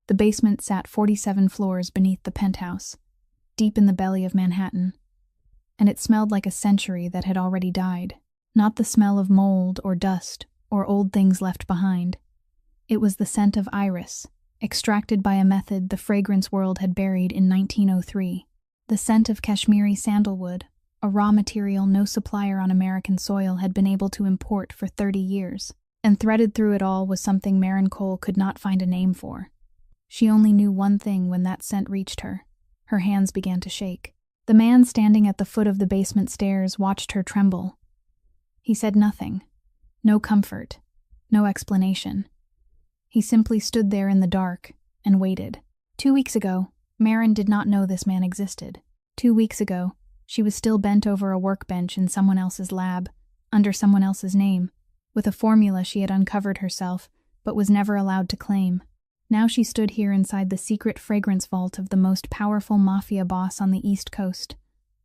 The basement sat 47 floors beneath the penthouse, deep in the belly of Manhattan, and it smelled like a century that had already died. Not the smell of mold or dust or old things left behind. It was the scent of iris, extracted by a method the fragrance world had buried in 1903. The scent of Kashmiri sandalwood, a raw material no supplier on American soil had been able to import for 30 years. And threaded through it all was something Maren Cole could not find a name for. She only knew one thing when that scent reached her. Her hands began to shake. The man standing at the foot of the basement stairs watched her tremble. He said nothing. No comfort. No explanation. He simply stood there in the dark and waited. 2 weeks ago, Maren did not know this man existed. 2 weeks ago, she was still bent over a workbench in someone else's lab, under someone else's name, with a formula she had uncovered herself, but was never allowed to claim. Now she stood here inside the secret fragrance vault of the most powerful Mafia boss on the East Coast,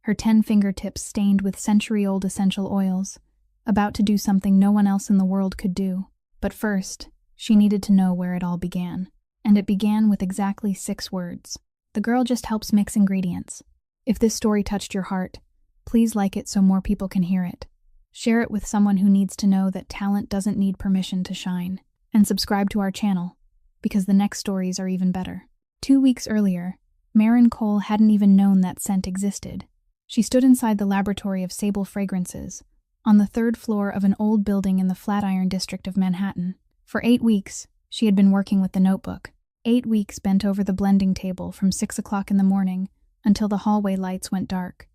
her 10 fingertips stained with century-old essential oils, about to do something no one else in the world could do. But first, she needed to know where it all began. And it began with exactly 6 words. The girl just helps mix ingredients. If this story touched your heart, please like it so more people can hear it. Share it with someone who needs to know that talent doesn't need permission to shine. And subscribe to our channel, because the next stories are even better. 2 weeks earlier, Maren Cole hadn't even known that scent existed. She stood inside the laboratory of Sable Fragrances, on the 3rd floor of an old building in the Flatiron district of Manhattan. For 8 weeks, she had been working with the notebook. 8 weeks bent over the blending table from 6 o'clock in the morning until the hallway lights went dark.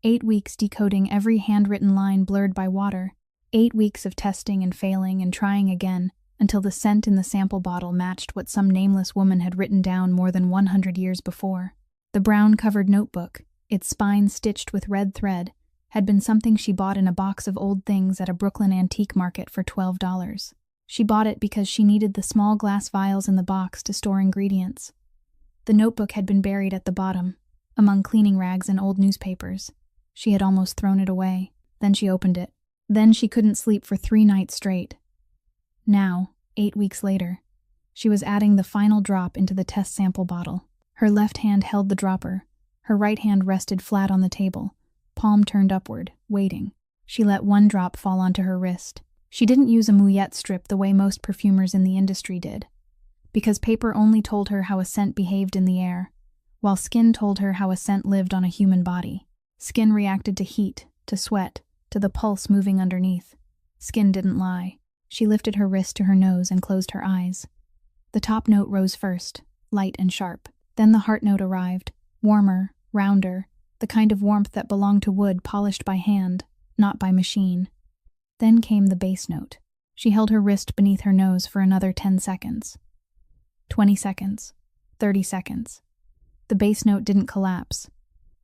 8 weeks decoding every handwritten line blurred by water. 8 weeks of testing and failing and trying again until the scent in the sample bottle matched what some nameless woman had written down more than 100 years before. The brown-covered notebook, its spine stitched with red thread, had been something she bought in a box of old things at a Brooklyn antique market for $12. She bought it because she needed the small glass vials in the box to store ingredients. The notebook had been buried at the bottom, among cleaning rags and old newspapers. She had almost thrown it away. Then she opened it. Then she couldn't sleep for 3 nights straight. Now, 8 weeks later, she was adding the final drop into the test sample bottle. Her left hand held the dropper. Her right hand rested flat on the table, palm turned upward, waiting. She let 1 drop fall onto her wrist. She didn't use a mouillette strip the way most perfumers in the industry did, because paper only told her how a scent behaved in the air, while skin told her how a scent lived on a human body. Skin reacted to heat, to sweat, to the pulse moving underneath. Skin didn't lie. She lifted her wrist to her nose and closed her eyes. The top note rose first, light and sharp. Then the heart note arrived, warmer, rounder, the kind of warmth that belonged to wood polished by hand, not by machine. Then came the bass note. She held her wrist beneath her nose for another 10 seconds. 20 seconds. 30 seconds. The bass note didn't collapse.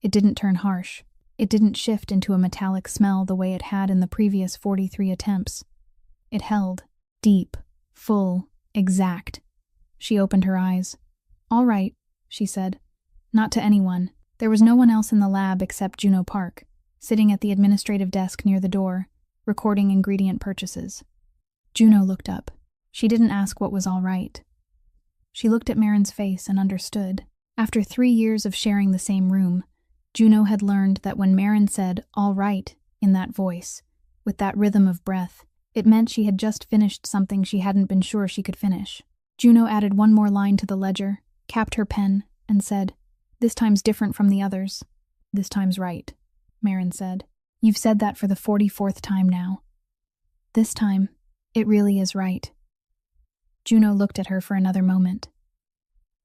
It didn't turn harsh. It didn't shift into a metallic smell the way it had in the previous 43 attempts. It held. Deep. Full. Exact. She opened her eyes. "All right," she said. Not to anyone. There was no one else in the lab except Juno Park, sitting at the administrative desk near the door, recording ingredient purchases. Juno looked up. She didn't ask what was all right. She looked at Maren's face and understood. After 3 years of sharing the same room, Juno had learned that when Maren said, "all right," in that voice, with that rhythm of breath, it meant she had just finished something she hadn't been sure she could finish. Juno added 1 more line to the ledger, capped her pen, and said, "This time's different from the others." "This time's right," Maren said. "You've said that for the 44th time now. This time, it really is right." Juno looked at her for another moment.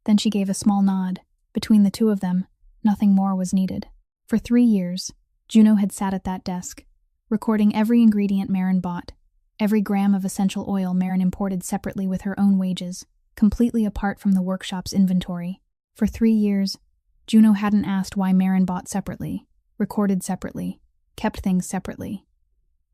Then she gave a small nod. Between the two of them, nothing more was needed. For 3 years, Juno had sat at that desk, recording every ingredient Maren bought, every gram of essential oil Maren imported separately with her own wages, completely apart from the workshop's inventory. For 3 years, Juno hadn't asked why Maren bought separately, recorded separately, kept things separately.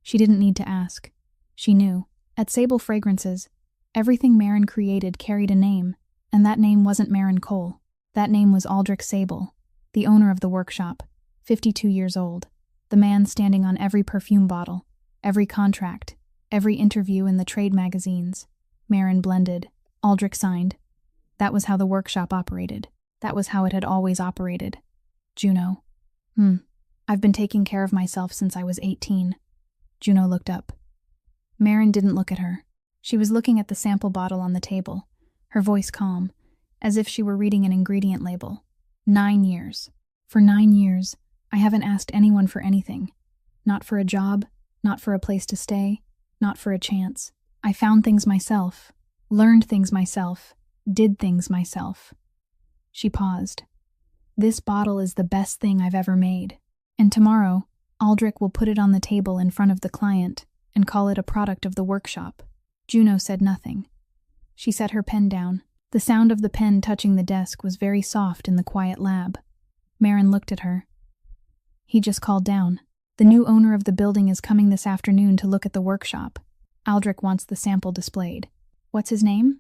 She didn't need to ask. She knew. At Sable Fragrances, everything Maren created carried a name, and that name wasn't Maren Cole. That name was Aldrich Sable, the owner of the workshop, 52 years old, the man standing on every perfume bottle, every contract, every interview in the trade magazines. Maren blended. Aldrich signed. That was how the workshop operated. That was how it had always operated. Juno. I've been taking care of myself since I was 18. Juno looked up. Maren didn't look at her. She was looking at the sample bottle on the table, her voice calm, as if she were reading an ingredient label. 9 years. For 9 years, I haven't asked anyone for anything. Not for a job, not for a place to stay, not for a chance. I found things myself, learned things myself, did things myself. She paused. This bottle is the best thing I've ever made. And tomorrow, Aldrich will put it on the table in front of the client and call it a product of the workshop. Juno said nothing. She set her pen down. The sound of the pen touching the desk was very soft in the quiet lab. Maren looked at her. He just called down. The new owner of the building is coming this afternoon to look at the workshop. Aldrich wants the sample displayed. What's his name?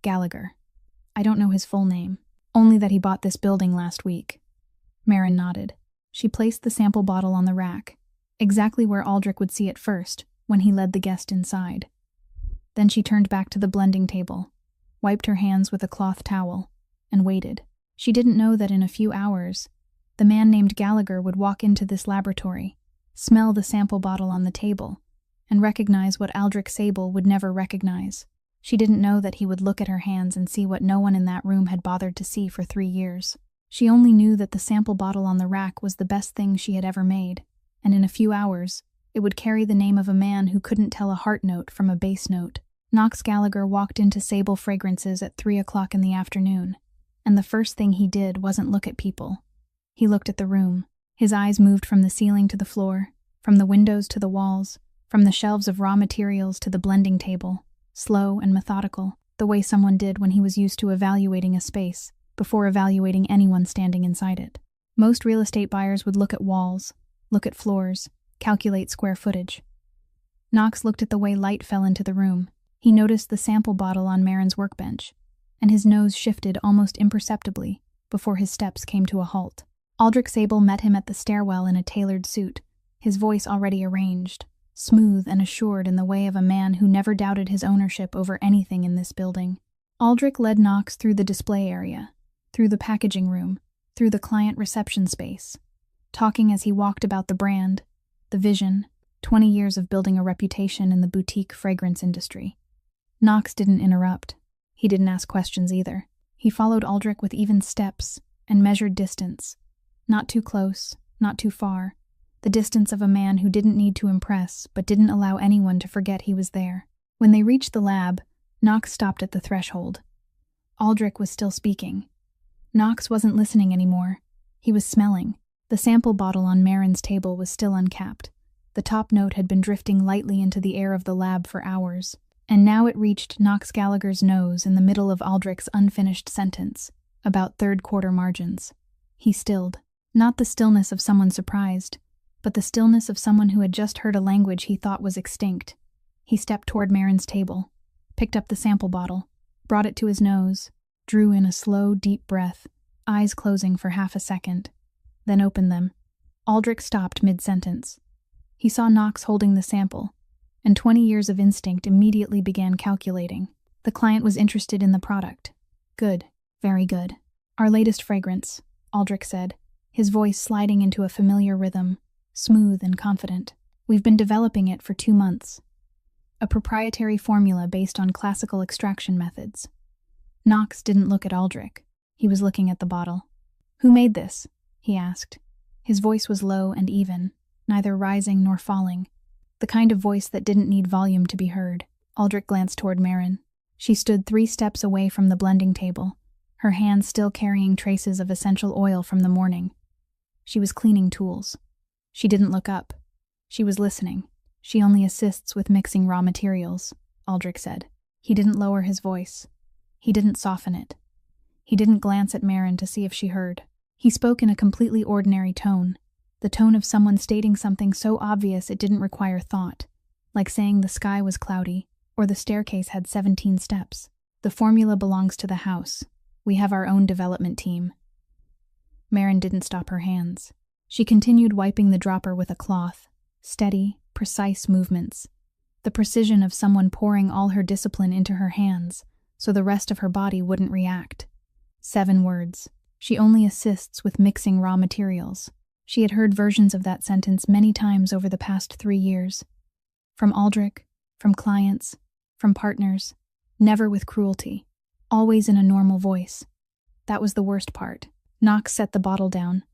Gallagher. I don't know his full name. Only that he bought this building last week. Maren nodded. She placed the sample bottle on the rack, exactly where Aldrich would see it first, when he led the guest inside. Then she turned back to the blending table, wiped her hands with a cloth towel, and waited. She didn't know that in a few hours, the man named Gallagher would walk into this laboratory, smell the sample bottle on the table, and recognize what Aldrich Sable would never recognize. She didn't know that he would look at her hands and see what no one in that room had bothered to see for 3 years. She only knew that the sample bottle on the rack was the best thing she had ever made, and in a few hours, it would carry the name of a man who couldn't tell a heart note from a bass note. Knox Gallagher walked into Sable Fragrances at 3 o'clock in the afternoon, and the first thing he did wasn't look at people. He looked at the room. His eyes moved from the ceiling to the floor, from the windows to the walls, from the shelves of raw materials to the blending table, slow and methodical, the way someone did when he was used to evaluating a space, before evaluating anyone standing inside it. Most real estate buyers would look at walls, look at floors, calculate square footage. Knox looked at the way light fell into the room. He noticed the sample bottle on Maren's workbench, and his nose shifted almost imperceptibly before his steps came to a halt. Aldrich Sable met him at the stairwell in a tailored suit, his voice already arranged, smooth and assured in the way of a man who never doubted his ownership over anything in this building. Aldrich led Knox through the display area, through the packaging room, through the client reception space, talking as he walked about the brand, the vision, 20 years of building a reputation in the boutique fragrance industry. Knox didn't interrupt. He didn't ask questions either. He followed Aldrich with even steps and measured distance. Not too close, not too far. The distance of a man who didn't need to impress but didn't allow anyone to forget he was there. When they reached the lab, Knox stopped at the threshold. Aldrich was still speaking. Knox wasn't listening anymore. He was smelling. The sample bottle on Maren's table was still uncapped. The top note had been drifting lightly into the air of the lab for hours, and now it reached Knox Gallagher's nose in the middle of Aldrich's unfinished sentence, about third-quarter margins. He stilled. Not the stillness of someone surprised, but the stillness of someone who had just heard a language he thought was extinct. He stepped toward Maren's table, picked up the sample bottle, brought it to his nose, drew in a slow, deep breath, eyes closing for half a second, then opened them. Aldrich stopped mid-sentence. He saw Knox holding the sample, and 20 years of instinct immediately began calculating. The client was interested in the product. Good, very good. Our latest fragrance, Aldrich said, his voice sliding into a familiar rhythm, smooth and confident. We've been developing it for 2 months. A proprietary formula based on classical extraction methods. Knox didn't look at Aldrich. He was looking at the bottle. Who made this? He asked. His voice was low and even, neither rising nor falling. The kind of voice that didn't need volume to be heard. Aldrich glanced toward Maren. She stood 3 steps away from the blending table, her hands still carrying traces of essential oil from the morning. She was cleaning tools. She didn't look up. She was listening. She only assists with mixing raw materials, Aldrich said. He didn't lower his voice. He didn't soften it. He didn't glance at Maren to see if she heard. He spoke in a completely ordinary tone, the tone of someone stating something so obvious it didn't require thought, like saying the sky was cloudy or the staircase had 17 steps. The formula belongs to the house. We have our own development team. Maren didn't stop her hands. She continued wiping the dropper with a cloth, steady, precise movements, the precision of someone pouring all her discipline into her hands so the rest of her body wouldn't react. 7 words. She only assists with mixing raw materials. She had heard versions of that sentence many times over the past 3 years. From Aldrich, from clients, from partners, never with cruelty, always in a normal voice. That was the worst part. Knox set the bottle down.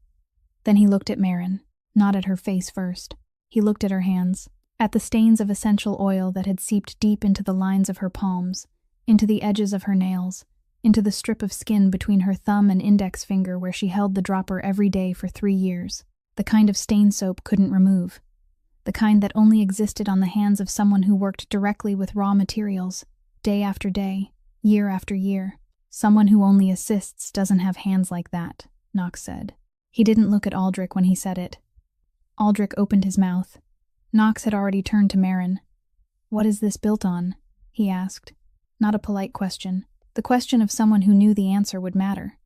Then he looked at Marin, not at her face first. He looked at her hands, at the stains of essential oil that had seeped deep into the lines of her palms, into the edges of her nails, into the strip of skin between her thumb and index finger where she held the dropper every day for 3 years, the kind of stain soap couldn't remove, the kind that only existed on the hands of someone who worked directly with raw materials, day after day, year after year. Someone who only assists doesn't have hands like that, Knox said. He didn't look at Aldrich when he said it. Aldrich opened his mouth. Knox had already turned to Marin. "What is this built on?" he asked. Not a polite question. The question of someone who knew the answer would matter.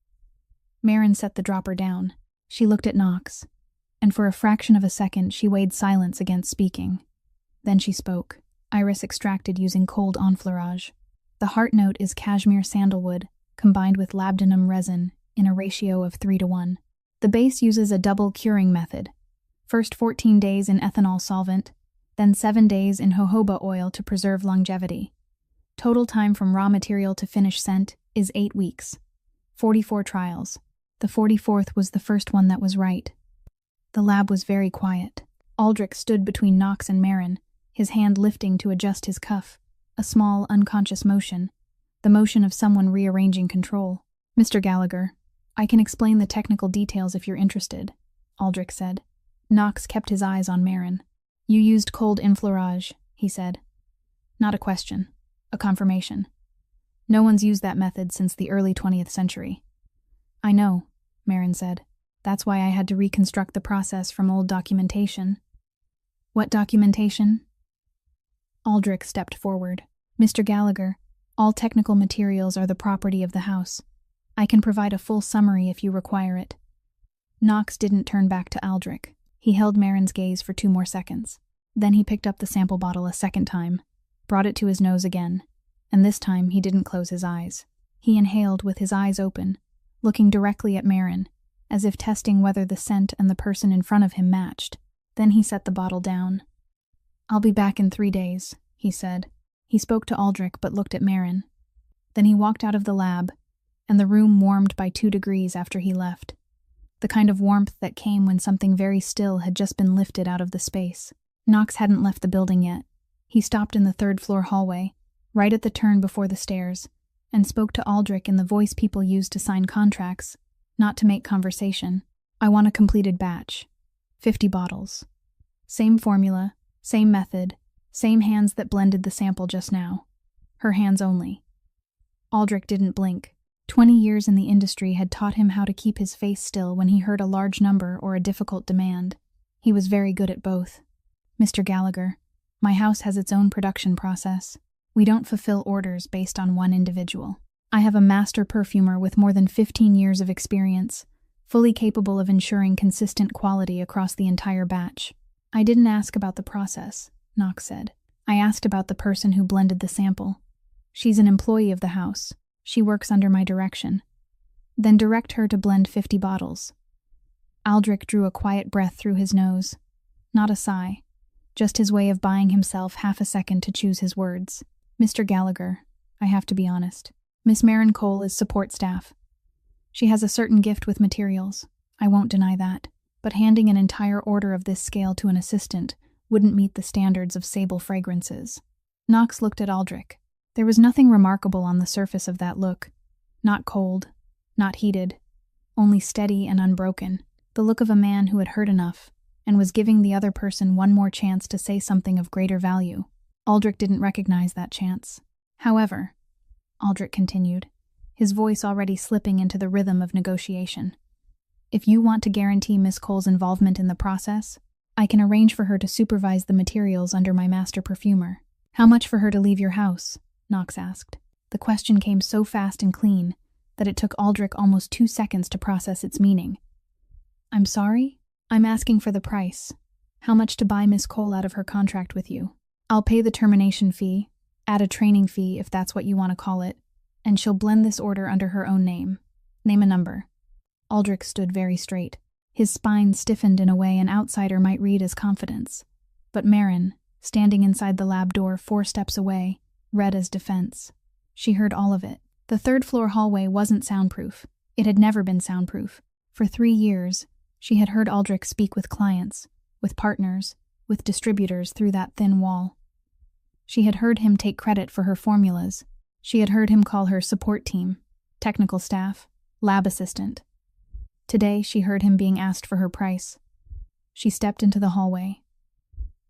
Marin set the dropper down. She looked at Knox, and for a fraction of a second she weighed silence against speaking. Then she spoke. Iris extracted using cold enfleurage. The heart note is cashmere sandalwood, combined with labdanum resin, in a ratio of 3:1. The base uses a double curing method. First 14 days in ethanol solvent, then 7 days in jojoba oil to preserve longevity. Total time from raw material to finished scent is 8 weeks. 44 trials. The 44th was the first one that was right. The lab was very quiet. Aldrich stood between Knox and Marin, his hand lifting to adjust his cuff, a small, unconscious motion, the motion of someone rearranging control. "Mr. Gallagher, I can explain the technical details if you're interested," Aldrich said. Knox kept his eyes on Marin. "You used cold enfleurage," he said. "Not a question. A confirmation. No one's used that method since the early 20th century. "I know," Marin said. "That's why I had to reconstruct the process from old documentation." "What documentation?" Aldrich stepped forward. "Mr. Gallagher, all technical materials are the property of the house. I can provide a full summary if you require it." Knox didn't turn back to Aldrich. He held Marin's gaze for 2 more seconds. Then he picked up the sample bottle a second time, brought it to his nose again, and this time he didn't close his eyes. He inhaled with his eyes open, looking directly at Marin, as if testing whether the scent and the person in front of him matched. Then he set the bottle down. "I'll be back in 3 days," he said. He spoke to Aldrich but looked at Marin. Then he walked out of the lab, and the room warmed by 2 degrees after he left. The kind of warmth that came when something very still had just been lifted out of the space. Knox hadn't left the building yet. He stopped in the 3rd-floor hallway, right at the turn before the stairs, and spoke to Aldrich in the voice people use to sign contracts, not to make conversation. "I want a completed batch. 50 bottles. Same formula, same method, same hands that blended the sample just now. Her hands only." Aldrich didn't blink. 20 years in the industry had taught him how to keep his face still when he heard a large number or a difficult demand. He was very good at both. "Mr. Gallagher, my house has its own production process. We don't fulfill orders based on one individual. I have a master perfumer with more than 15 years of experience, fully capable of ensuring consistent quality across the entire batch." "I didn't ask about the process," Knox said. "I asked about the person who blended the sample. She's an employee of the house. She works under my direction. Then direct her to blend 50 bottles. Aldrich drew a quiet breath through his nose. Not a sigh, just his way of buying himself half a second to choose his words. "Mr. Gallagher, I have to be honest. Miss Marin Cole is support staff. She has a certain gift with materials. I won't deny that. But handing an entire order of this scale to an assistant wouldn't meet the standards of Sable Fragrances." Knox looked at Aldrich. There was nothing remarkable on the surface of that look. Not cold, not heated, only steady and unbroken. The look of a man who had heard enough and was giving the other person one more chance to say something of greater value. Aldrich didn't recognize that chance. "However," Aldrich continued, his voice already slipping into the rhythm of negotiation, "if you want to guarantee Miss Cole's involvement in the process, I can arrange for her to supervise the materials under my master perfumer." "How much for her to leave your house?" Knox asked. The question came so fast and clean that it took Aldrich almost 2 seconds to process its meaning. "I'm sorry? I'm asking for the price. How much to buy Miss Cole out of her contract with you? I'll pay the termination fee, add a training fee if that's what you want to call it, and she'll blend this order under her own name. Name a number." Aldrich stood very straight. His spine stiffened in a way an outsider might read as confidence. But Marin, standing inside the lab door 4 steps away, read as defense. She heard all of it. The third-floor hallway wasn't soundproof. It had never been soundproof. For 3 years, she had heard Aldrich speak with clients, with partners, with distributors through that thin wall. She had heard him take credit for her formulas. She had heard him call her support team, technical staff, lab assistant. Today, she heard him being asked for her price. She stepped into the hallway.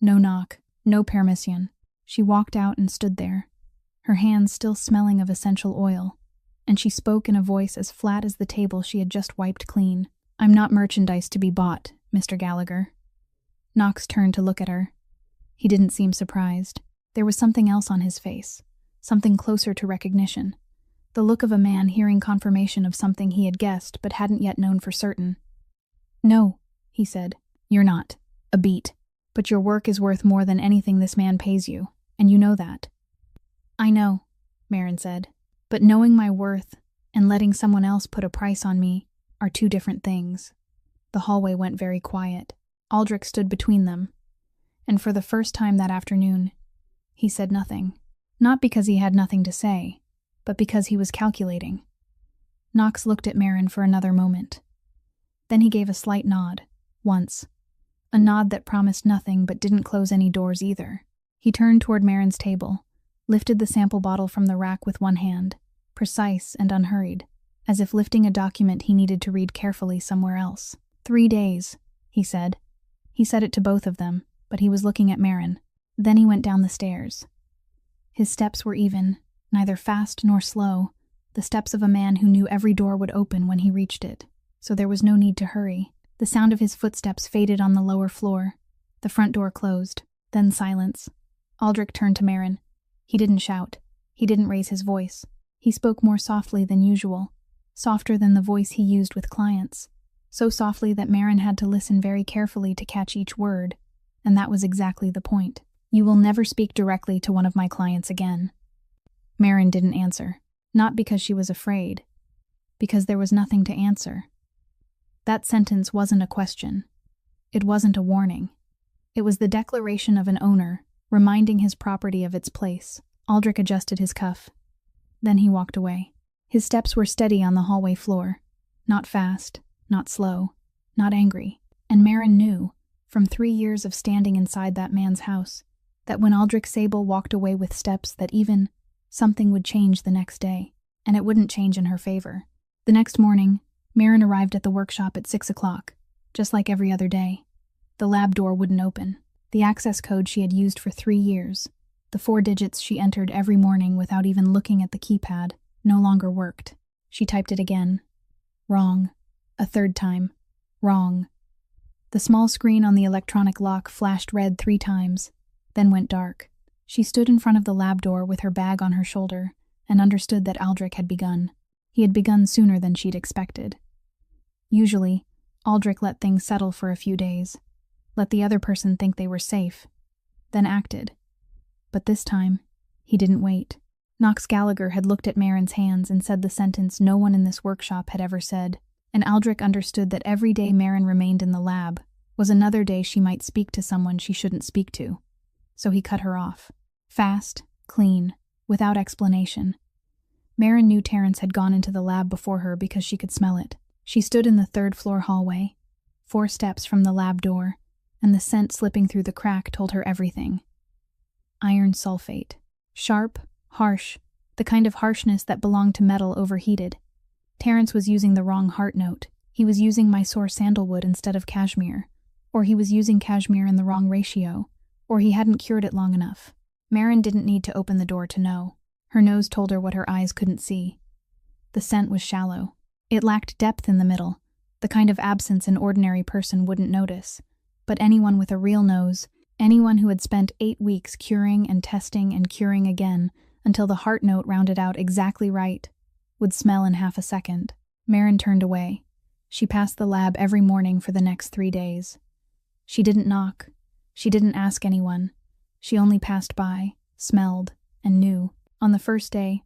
No knock, no permission. She walked out and stood there, her hands still smelling of essential oil, and she spoke in a voice as flat as the table she had just wiped clean. "I'm not merchandise to be bought, Mr. Gallagher." Knox turned to look at her. He didn't seem surprised. There was something else on his face, something closer to recognition. The look of a man hearing confirmation of something he had guessed but hadn't yet known for certain. "No," he said, "you're not. A beat. But your work is worth more than anything this man pays you, and you know that." "I know," Marin said, "but knowing my worth and letting someone else put a price on me are 2 different things." The hallway went very quiet. Aldrich stood between them, and for the first time that afternoon, he said nothing. Not because he had nothing to say, but because he was calculating. Knox looked at Marin for another moment. Then he gave a slight nod, once. A nod that promised nothing but didn't close any doors either. He turned toward Marin's table, lifted the sample bottle from the rack with one hand, precise and unhurried, as if lifting a document he needed to read carefully somewhere else. 3 days, he said. He said it to both of them, but he was looking at Marin. Then he went down the stairs. His steps were even, neither fast nor slow, the steps of a man who knew every door would open when he reached it, so there was no need to hurry. The sound of his footsteps faded on the lower floor. The front door closed, then silence. Aldrich turned to Marin. He didn't shout. He didn't raise his voice. He spoke more softly than usual, softer than the voice he used with clients, so softly that Marin had to listen very carefully to catch each word, and that was exactly the point. "You will never speak directly to one of my clients again." Marin didn't answer, not because she was afraid, because there was nothing to answer. That sentence wasn't a question. It wasn't a warning. It was the declaration of an owner, reminding his property of its place. Aldrich adjusted his cuff. Then he walked away. His steps were steady on the hallway floor. Not fast, not slow, not angry. And Marin knew, from 3 years of standing inside that man's house, that when Aldrich Sable walked away with steps that even something would change the next day, and it wouldn't change in her favor. The next morning, Marin arrived at the workshop at 6 o'clock, just like every other day. The lab door wouldn't open. The access code she had used for 3 years, the 4 digits she entered every morning without even looking at the keypad, no longer worked. She typed it again. Wrong. A 3rd time. Wrong. The small screen on the electronic lock flashed red 3 times, then went dark. She stood in front of the lab door with her bag on her shoulder and understood that Aldrich had begun. He had begun sooner than she'd expected. Usually, Aldrich let things settle for a few days, let the other person think they were safe, then acted. But this time, he didn't wait. Knox Gallagher had looked at Marin's hands and said the sentence no one in this workshop had ever said, and Aldrich understood that every day Marin remained in the lab was another day she might speak to someone she shouldn't speak to. So he cut her off. Fast, clean, without explanation. Marin knew Terrence had gone into the lab before her because she could smell it. She stood in the 3rd-floor hallway, 4 steps from the lab door, and the scent slipping through the crack told her everything. Iron sulfate. Sharp, harsh, the kind of harshness that belonged to metal overheated. Terrence was using the wrong heart note. He was using Mysore sandalwood instead of cashmere, or he was using cashmere in the wrong ratio, or he hadn't cured it long enough. Marin didn't need to open the door to know. Her nose told her what her eyes couldn't see. The scent was shallow. It lacked depth in the middle, the kind of absence an ordinary person wouldn't notice. But anyone with a real nose, anyone who had spent 8 weeks curing and testing and curing again until the heart note rounded out exactly right, would smell in half a second. Marin turned away. She passed the lab every morning for the next 3 days. She didn't knock. She didn't ask anyone. She only passed by, smelled, and knew. On the first day,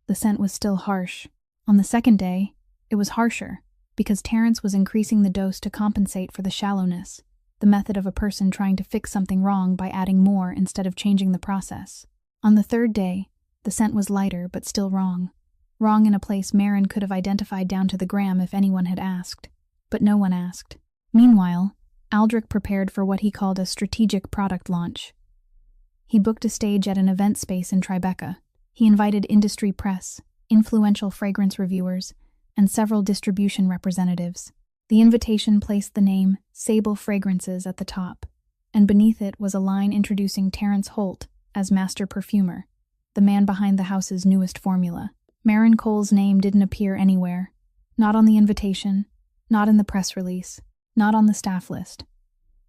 The scent was still harsh. On the second day, it was harsher, because Terrence was increasing the dose to compensate for the shallowness, the method of a person trying to fix something wrong by adding more instead of changing the process. On the third day, the scent was lighter but still wrong. Wrong in a place Marin could have identified down to the gram if anyone had asked. But no one asked. Meanwhile, Aldrich prepared for what he called a strategic product launch. He booked a stage at an event space in Tribeca. He invited industry press, influential fragrance reviewers, and several distribution representatives. The invitation placed the name Sable Fragrances at the top, and beneath it was a line introducing Terrence Holt as Master Perfumer, the man behind the house's newest formula. Marin Cole's name didn't appear anywhere. Not on the invitation, not in the press release, not on the staff list.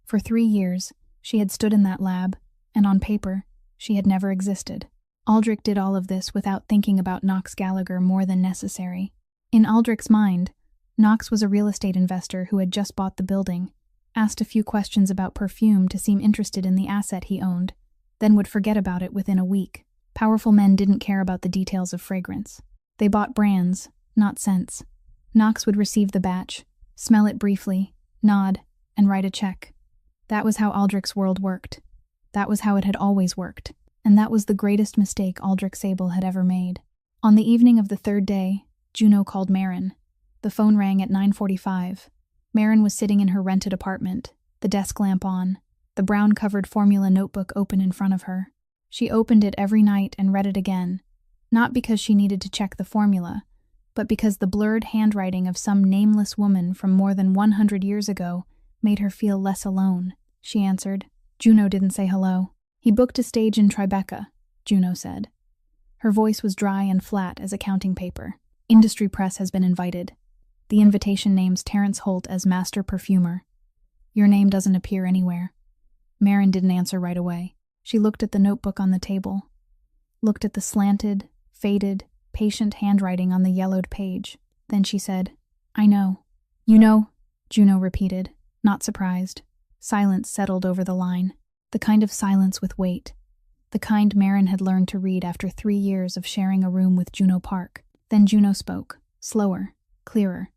For 3 years, she had stood in that lab, and on paper, she had never existed. Aldrich did all of this without thinking about Knox Gallagher more than necessary. In Aldrich's mind, Knox was a real estate investor who had just bought the building, asked a few questions about perfume to seem interested in the asset he owned, then would forget about it within a week. Powerful men didn't care about the details of fragrance. They bought brands, not scents. Knox would receive the batch, smell it briefly, nod, and write a check. That was how Aldrich's world worked. That was how it had always worked. And that was the greatest mistake Aldrich Sable had ever made. On the evening of the third day, Juno called Marin. The phone rang at 9:45. Marin was sitting in her rented apartment, the desk lamp on, the brown-covered formula notebook open in front of her. She opened it every night and read it again, not because she needed to check the formula, but because the blurred handwriting of some nameless woman from more than 100 years ago made her feel less alone. She answered. Juno didn't say hello. He booked a stage in Tribeca, Juno said. Her voice was dry and flat as accounting paper. Industry press has been invited. The invitation names Terrence Holt as Master Perfumer. Your name doesn't appear anywhere. Marin didn't answer right away. She looked at the notebook on the table, looked at the slanted, faded, patient handwriting on the yellowed page. Then she said, I know. You know, Juno repeated, not surprised. Silence settled over the line. The kind of silence with weight. The kind Marin had learned to read after 3 years of sharing a room with Juno Park. Then Juno spoke, slower, clearer.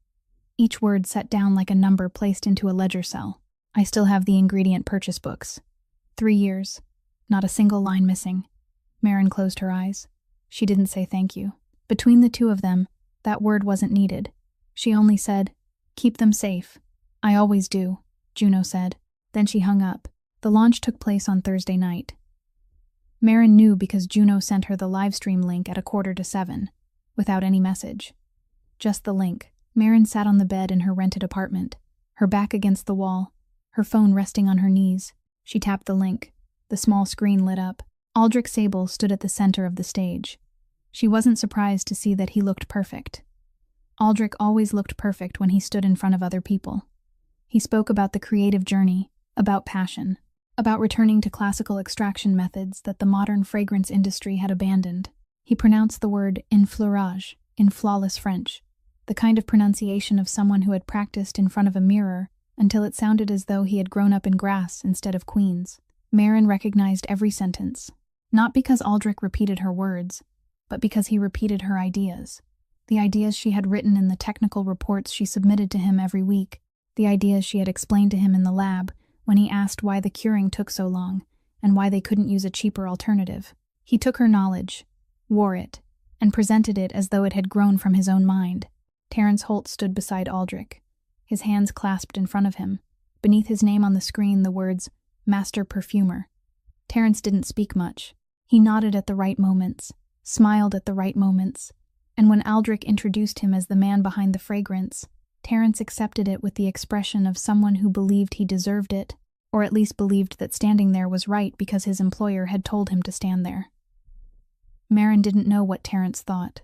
Each word set down like a number placed into a ledger cell. I still have the ingredient purchase books. 3 years. Not a single line missing. Marin closed her eyes. She didn't say thank you. Between the two of them, that word wasn't needed. She only said, keep them safe. I always do, Juno said. Then she hung up. The launch took place on Thursday night. Marin knew because Juno sent her the livestream link at 6:45, without any message. Just the link. Marin sat on the bed in her rented apartment, her back against the wall, her phone resting on her knees. She tapped the link. The small screen lit up. Aldrich Sable stood at the center of the stage. She wasn't surprised to see that he looked perfect. Aldrich always looked perfect when he stood in front of other people. He spoke about the creative journey, about passion, about returning to classical extraction methods that the modern fragrance industry had abandoned. He pronounced the word enfleurage in flawless French, the kind of pronunciation of someone who had practiced in front of a mirror until it sounded as though he had grown up in grass instead of queens. Marin recognized every sentence, not because Aldrich repeated her words, but because he repeated her ideas. The ideas she had written in the technical reports she submitted to him every week, the ideas she had explained to him in the lab when he asked why the curing took so long and why they couldn't use a cheaper alternative. He took her knowledge, wore it, and presented it as though it had grown from his own mind. Terrence Holt stood beside Aldrich, his hands clasped in front of him. Beneath his name on the screen, the words, Master Perfumer. Terrence didn't speak much. He nodded at the right moments, smiled at the right moments, and when Aldrich introduced him as the man behind the fragrance, Terrence accepted it with the expression of someone who believed he deserved it, or at least believed that standing there was right because his employer had told him to stand there. Marin didn't know what Terrence thought.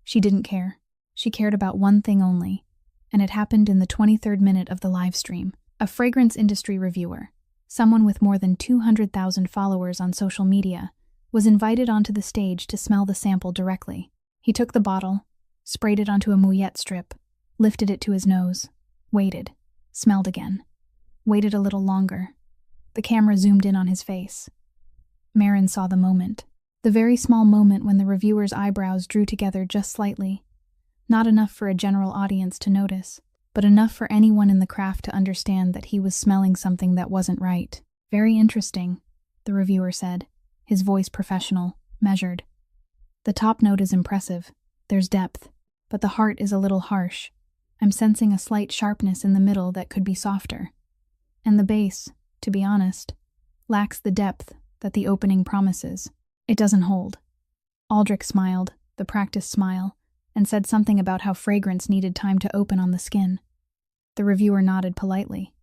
She didn't care. She cared about one thing only, and it happened in the 23rd minute of the live stream. A fragrance industry reviewer, someone with more than 200,000 followers on social media, was invited onto the stage to smell the sample directly. He took the bottle, sprayed it onto a mouillette strip, lifted it to his nose, waited, smelled again, waited a little longer. The camera zoomed in on his face. Marin saw the moment. The very small moment when the reviewer's eyebrows drew together just slightly. Not enough for a general audience to notice, but enough for anyone in the craft to understand that he was smelling something that wasn't right. Very interesting, the reviewer said, his voice professional, measured. The top note is impressive. There's depth, but the heart is a little harsh. I'm sensing a slight sharpness in the middle that could be softer. And the base, to be honest, lacks the depth that the opening promises. It doesn't hold. Aldrich smiled, the practiced smile, and said something about how fragrance needed time to open on the skin. The reviewer nodded politely.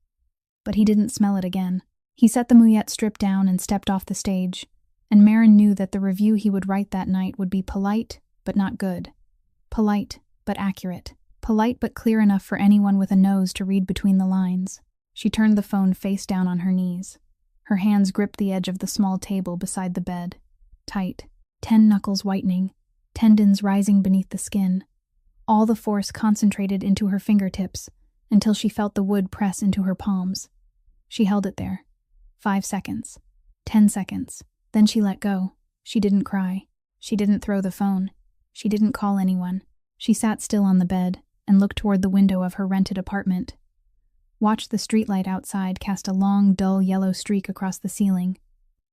But he didn't smell it again. He set the mouillette strip down and stepped off the stage, and Marin knew that the review he would write that night would be polite, but not good. Polite, but accurate. Polite but clear enough for anyone with a nose to read between the lines. She turned the phone face down on her knees. Her hands gripped the edge of the small table beside the bed. Tight, 10 knuckles whitening, tendons rising beneath the skin. All the force concentrated into her fingertips until she felt the wood press into her palms. She held it there. 5 seconds. 10 seconds. Then she let go. She didn't cry. She didn't throw the phone. She didn't call anyone. She sat still on the bed and looked toward the window of her rented apartment. Watched the streetlight outside cast a long, dull yellow streak across the ceiling.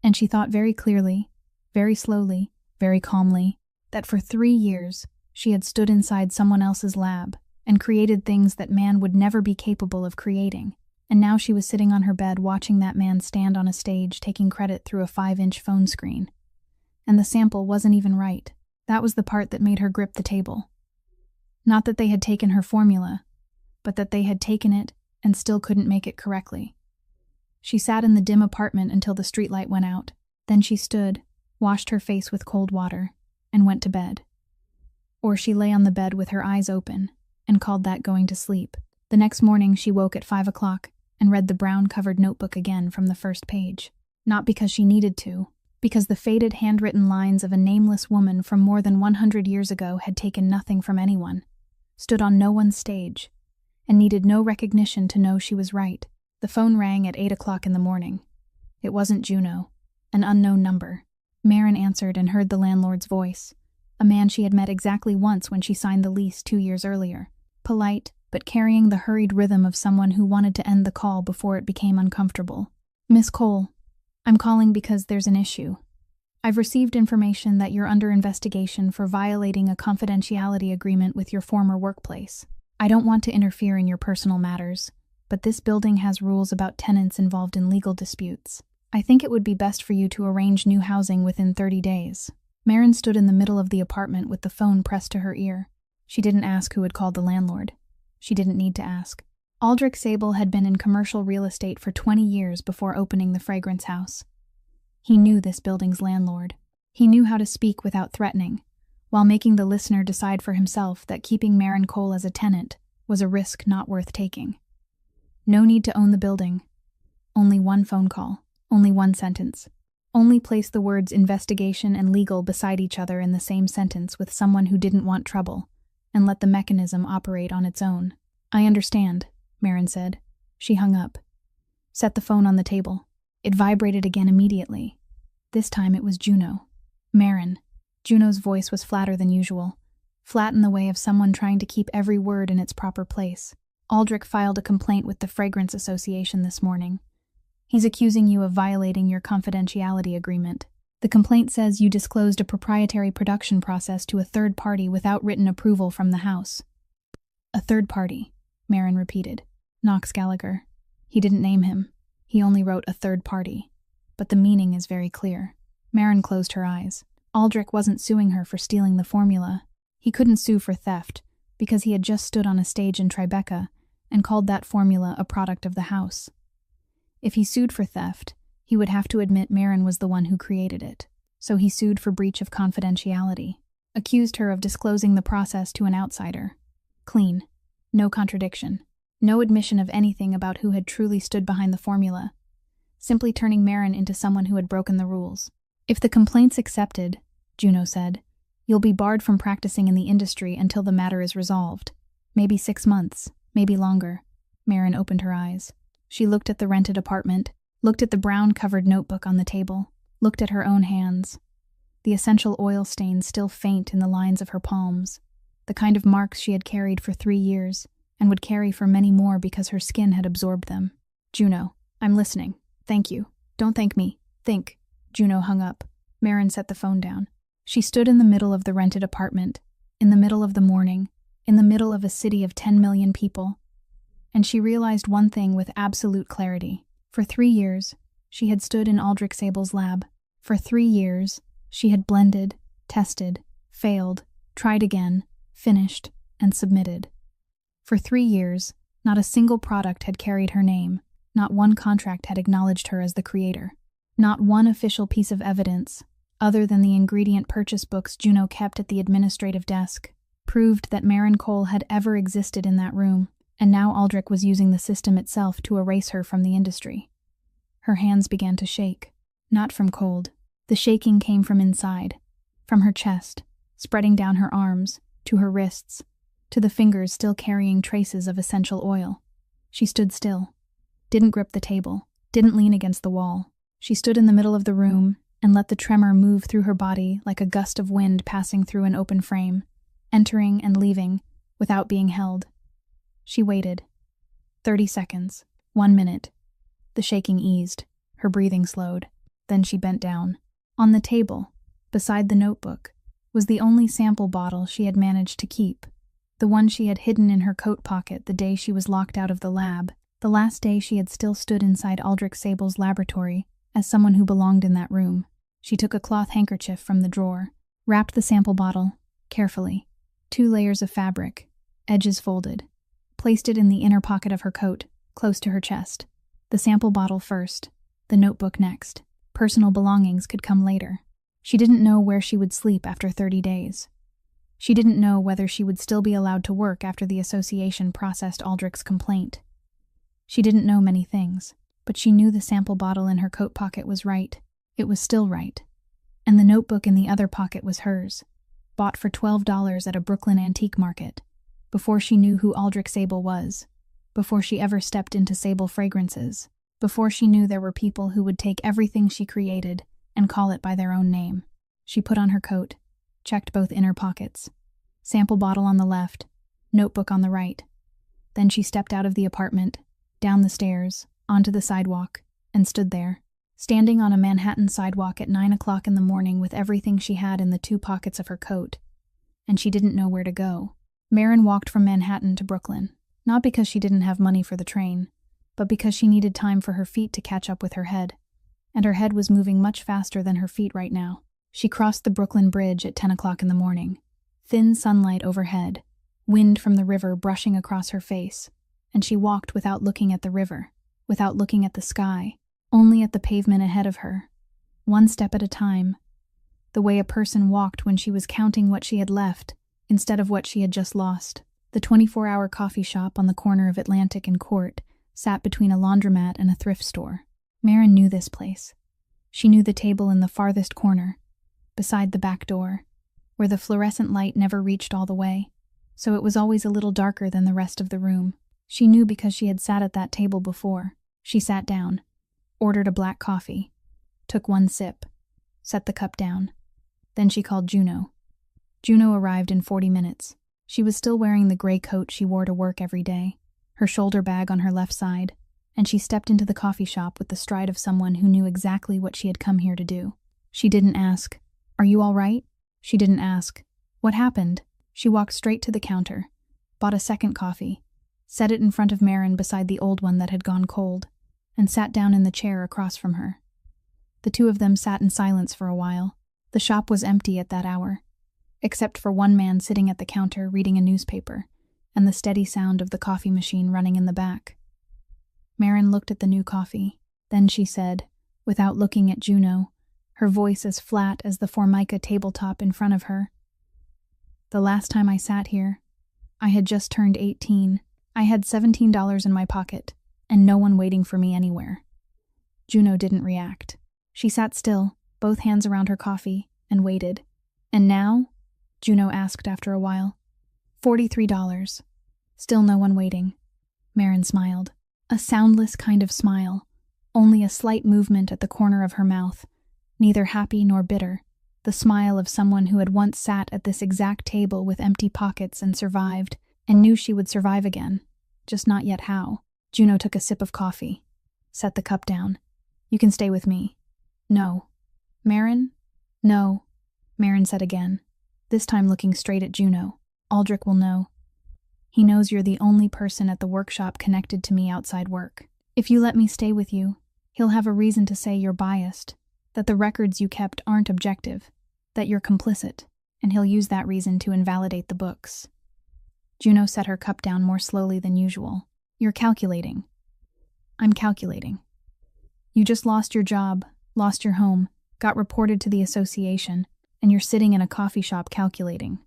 And she thought very clearly, very slowly, very calmly, that for 3 years she had stood inside someone else's lab and created things that man would never be capable of creating. And now she was sitting on her bed watching that man stand on a stage taking credit through a 5-inch phone screen. And the sample wasn't even right. That was the part that made her grip the table. Not that they had taken her formula, but that they had taken it and still couldn't make it correctly. She sat in the dim apartment until the streetlight went out. Then she stood, washed her face with cold water, and went to bed. Or she lay on the bed with her eyes open and called that going to sleep. The next morning she woke at 5 o'clock and read the brown-covered notebook again from the first page. Not because she needed to, because the faded handwritten lines of a nameless woman from more than 100 years ago had taken nothing from anyone, stood on no one's stage, and needed no recognition to know she was right. The phone rang at 8 o'clock in the morning. It wasn't Juno, an unknown number. Marin answered and heard the landlord's voice, a man she had met exactly once when she signed the lease 2 years earlier. Polite, but carrying the hurried rhythm of someone who wanted to end the call before it became uncomfortable. Miss Cole, I'm calling because there's an issue. I've received information that you're under investigation for violating a confidentiality agreement with your former workplace. I don't want to interfere in your personal matters, but this building has rules about tenants involved in legal disputes. I think it would be best for you to arrange new housing within 30 days. Marin stood in the middle of the apartment with the phone pressed to her ear. She didn't ask who had called the landlord. She didn't need to ask. Aldrich Sable had been in commercial real estate for 20 years before opening the fragrance house. He knew this building's landlord. He knew how to speak without threatening, while making the listener decide for himself that keeping Marin Cole as a tenant was a risk not worth taking. No need to own the building. Only one phone call. Only one sentence. Only place the words investigation and legal beside each other in the same sentence with someone who didn't want trouble, and let the mechanism operate on its own. I understand, Marin said. She hung up. Set the phone on the table. It vibrated again immediately. This time it was Juno. Marin. Juno's voice was flatter than usual, flat in the way of someone trying to keep every word in its proper place. Aldrich filed a complaint with the Fragrance Association this morning. He's accusing you of violating your confidentiality agreement. The complaint says you disclosed a proprietary production process to a third party without written approval from the house. A third party, Marin repeated. Knox Gallagher. He didn't name him. He only wrote a third party. But the meaning is very clear. Marin closed her eyes. Aldrich wasn't suing her for stealing the formula. He couldn't sue for theft, because he had just stood on a stage in Tribeca and called that formula a product of the house. If he sued for theft, he would have to admit Marin was the one who created it. So he sued for breach of confidentiality, accused her of disclosing the process to an outsider. Clean. No contradiction. No admission of anything about who had truly stood behind the formula. Simply turning Marin into someone who had broken the rules. If the complaint's accepted, Juno said, you'll be barred from practicing in the industry until the matter is resolved. Maybe 6 months, maybe longer. Marin opened her eyes. She looked at the rented apartment, looked at the brown-covered notebook on the table, looked at her own hands. the essential oil stains still faint in the lines of her palms, the kind of marks she had carried for 3 years and would carry for many more because her skin had absorbed them. "Juno, I'm listening. Thank you. Don't thank me. Think." Juno hung up. Maren set the phone down. She stood in the middle of the rented apartment, in the middle of the morning, in the middle of a city of 10 million people. And she realized one thing with absolute clarity. For 3 years, she had stood in Aldrich Sable's lab. For 3 years, she had blended, tested, failed, tried again, finished, and submitted. For 3 years, not a single product had carried her name, not one contract had acknowledged her as the creator. Not one official piece of evidence, other than the ingredient purchase books Juno kept at the administrative desk, proved that Maren Cole had ever existed in that room, and now Aldrich was using the system itself to erase her from the industry. Her hands began to shake, not from cold. The shaking came from inside, from her chest, spreading down her arms, to her wrists, to the fingers still carrying traces of essential oil. She stood still, didn't grip the table, didn't lean against the wall. She stood in the middle of the room and let the tremor move through her body like a gust of wind passing through an open frame, entering and leaving without being held. She waited. 30 seconds. 1 minute. The shaking eased. Her breathing slowed. Then she bent down. On the table, beside the notebook, was the only sample bottle she had managed to keep, the one she had hidden in her coat pocket the day she was locked out of the lab, the last day she had still stood inside Aldrich Sable's laboratory as someone who belonged in that room. She took a cloth handkerchief from the drawer, wrapped the sample bottle, carefully, 2 layers of fabric, edges folded, placed it in the inner pocket of her coat, close to her chest. The sample bottle first, the notebook next. Personal belongings could come later. She didn't know where she would sleep after 30 days. She didn't know whether she would still be allowed to work after the association processed Aldrich's complaint. She didn't know many things, but she knew the sample bottle in her coat pocket was right. It was still right. And the notebook in the other pocket was hers, bought for $12 at a Brooklyn antique market, before she knew who Aldrich Sable was, before she ever stepped into Sable fragrances, before she knew there were people who would take everything she created and call it by their own name. She put on her coat, checked both inner pockets. Sample bottle on the left, notebook on the right. Then she stepped out of the apartment, down the stairs, onto the sidewalk, and stood there, standing on a Manhattan sidewalk at 9 o'clock in the morning with everything she had in the 2 pockets of her coat. And she didn't know where to go. Maren walked from Manhattan to Brooklyn, not because she didn't have money for the train, but because she needed time for her feet to catch up with her head. And her head was moving much faster than her feet right now. She crossed the Brooklyn Bridge at 10 o'clock in the morning. Thin sunlight overhead, wind from the river brushing across her face, and she walked without looking at the river, without looking at the sky, only at the pavement ahead of her, 1 step at a time, the way a person walked when she was counting what she had left instead of what she had just lost. The 24-hour coffee shop on the corner of Atlantic and Court sat between a laundromat and a thrift store. Maren knew this place. She knew the table in the farthest corner, beside the back door, where the fluorescent light never reached all the way, so it was always a little darker than the rest of the room. She knew because she had sat at that table before. She sat down, ordered a black coffee, took 1 sip, set the cup down. Then she called Juno. Juno arrived in 40 minutes. She was still wearing the gray coat she wore to work every day, her shoulder bag on her left side, and she stepped into the coffee shop with the stride of someone who knew exactly what she had come here to do. She didn't ask, "Are you all right?" She didn't ask, "What happened?" She walked straight to the counter, bought a second coffee, set it in front of Maren beside the old one that had gone cold, and sat down in the chair across from her. The 2 of them sat in silence for a while. The shop was empty at that hour, except for 1 man sitting at the counter reading a newspaper, and the steady sound of the coffee machine running in the back. Maren looked at the new coffee. Then she said, without looking at Juno, her voice as flat as the Formica tabletop in front of her, "The last time I sat here, I had just turned 18. I had $17 in my pocket, and no one waiting for me anywhere." Juno didn't react. She sat still, both hands around her coffee, and waited. "And now?" Juno asked after a while. $43. Still no one waiting. Maren smiled. A soundless kind of smile, only a slight movement at the corner of her mouth, neither happy nor bitter, the smile of someone who had once sat at this exact table with empty pockets and survived, and knew she would survive again, just not yet how. Juno took a sip of coffee, set the cup down. You can stay with me. No. Marin? No, Marin said again, this time looking straight at Juno. Aldrich will know. He knows you're the only person at the workshop connected to me outside work. If you let me stay with you, he'll have a reason to say you're biased, that the records you kept aren't objective, that you're complicit, and he'll use that reason to invalidate the books. Juno set her cup down more slowly than usual. You're calculating. I'm calculating. You just lost your job, lost your home, got reported to the association, and you're sitting in a coffee shop calculating.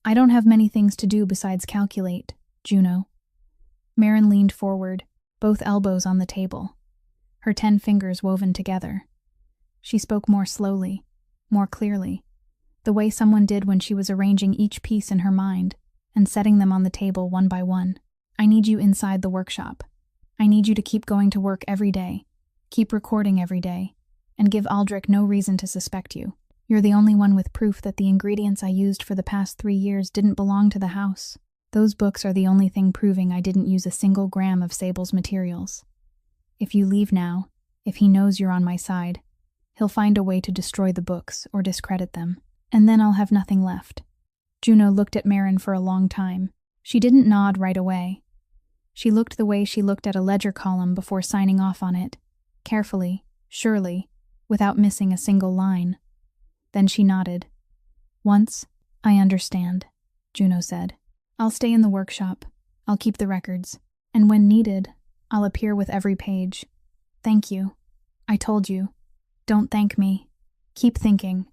I don't have many things to do besides calculate, Juno. Marin leaned forward, both elbows on the table, her 10 fingers woven together. She spoke more slowly, more clearly, the way someone did when she was arranging each piece in her mind and setting them on the table one by one. I need you inside the workshop. I need you to keep going to work every day, keep recording every day, and give Aldrich no reason to suspect you. You're the only one with proof that the ingredients I used for the past 3 years didn't belong to the house. Those books are the only thing proving I didn't use a single gram of Sable's materials. If you leave now, if he knows you're on my side, he'll find a way to destroy the books or discredit them, and then I'll have nothing left. Juno looked at Marin for a long time. She didn't nod right away. She looked the way she looked at a ledger column before signing off on it, carefully, surely, without missing a single line. Then she nodded. Once, I understand, Juno said. I'll stay in the workshop. I'll keep the records. And when needed, I'll appear with every page. Thank you. I told you. Don't thank me. Keep thinking.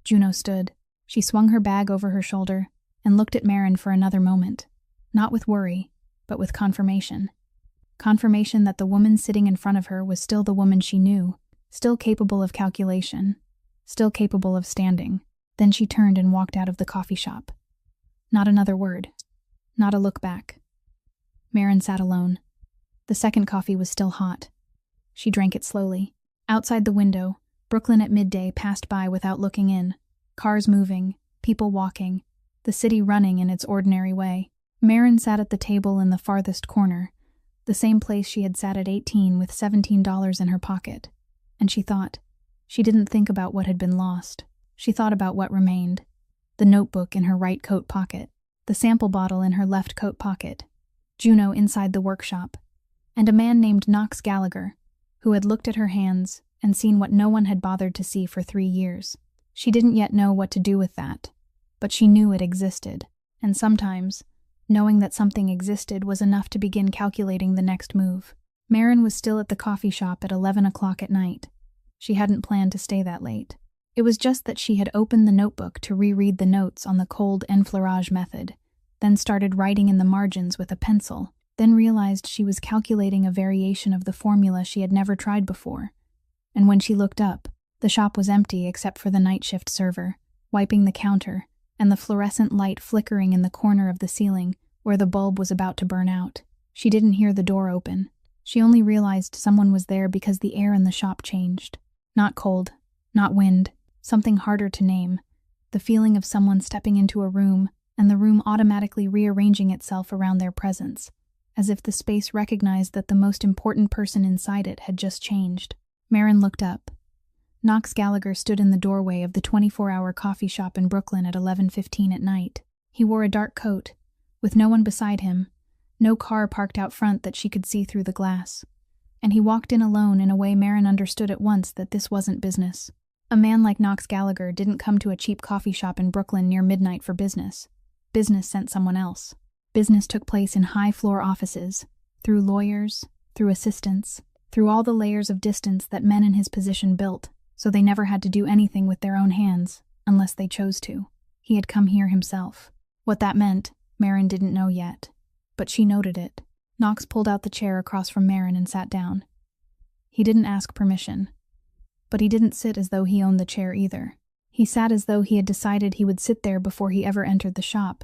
Juno stood. She swung her bag over her shoulder and looked at Marin for another moment, not with worry, but with confirmation. Confirmation that the woman sitting in front of her was still the woman she knew, still capable of calculation, still capable of standing. Then she turned and walked out of the coffee shop. Not another word. Not a look back. Marin sat alone. The second coffee was still hot. She drank it slowly. Outside the window, Brooklyn at midday passed by without looking in. Cars moving, people walking, the city running in its ordinary way. Marin sat at the table in the farthest corner, the same place she had sat at 18 with $17 in her pocket. And she thought. She didn't think about what had been lost. She thought about what remained. The notebook in her right coat pocket, the sample bottle in her left coat pocket, Juno inside the workshop, and a man named Knox Gallagher, who had looked at her hands and seen what no one had bothered to see for 3 years. She didn't yet know what to do with that, but she knew it existed, and sometimes, knowing that something existed was enough to begin calculating the next move. Marin was still at the coffee shop at 11 o'clock at night. She hadn't planned to stay that late. It was just that she had opened the notebook to reread the notes on the cold enfleurage method, then started writing in the margins with a pencil, then realized she was calculating a variation of the formula she had never tried before. And when she looked up, the shop was empty except for the night shift server, wiping the counter, and the fluorescent light flickering in the corner of the ceiling where the bulb was about to burn out. She didn't hear the door open. She only realized someone was there because the air in the shop changed. Not cold, not wind, something harder to name. The feeling of someone stepping into a room and the room automatically rearranging itself around their presence, as if the space recognized that the most important person inside it had just changed. Marin looked up. Knox Gallagher stood in the doorway of the 24-hour coffee shop in Brooklyn at 11:15 at night. He wore a dark coat, with no one beside him, no car parked out front that she could see through the glass. And he walked in alone in a way Marin understood at once that this wasn't business. A man like Knox Gallagher didn't come to a cheap coffee shop in Brooklyn near midnight for business. Business sent someone else. Business took place in high-floor offices, through lawyers, through assistants, through all the layers of distance that men in his position built, so they never had to do anything with their own hands, unless they chose to. He had come here himself. What that meant, Marin didn't know yet, but she noted it. Knox pulled out the chair across from Marin and sat down. He didn't ask permission, but he didn't sit as though he owned the chair either. He sat as though he had decided he would sit there before he ever entered the shop,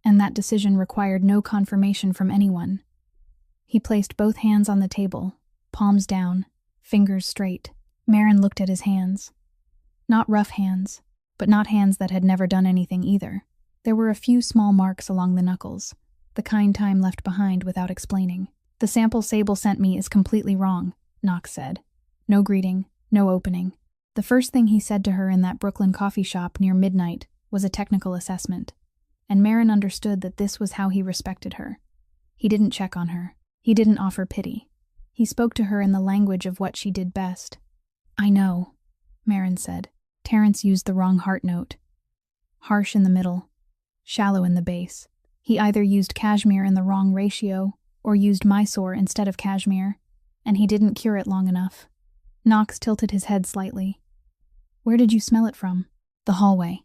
and that decision required no confirmation from anyone. He placed both hands on the table, palms down, fingers straight. Marin looked at his hands. Not rough hands, but not hands that had never done anything either. There were a few small marks along the knuckles, the kind time left behind without explaining. "The sample Sable sent me is completely wrong," Knox said. No greeting, no opening. The first thing he said to her in that Brooklyn coffee shop near midnight was a technical assessment, and Marin understood that this was how he respected her. He didn't check on her. He didn't offer pity. He spoke to her in the language of what she did best. "I know," Marin said. Terrence used the wrong heart note. Harsh in the middle, shallow in the base. He either used cashmere in the wrong ratio or used Mysore instead of cashmere, and he didn't cure it long enough. Knox tilted his head slightly. "Where did you smell it from?" "The hallway.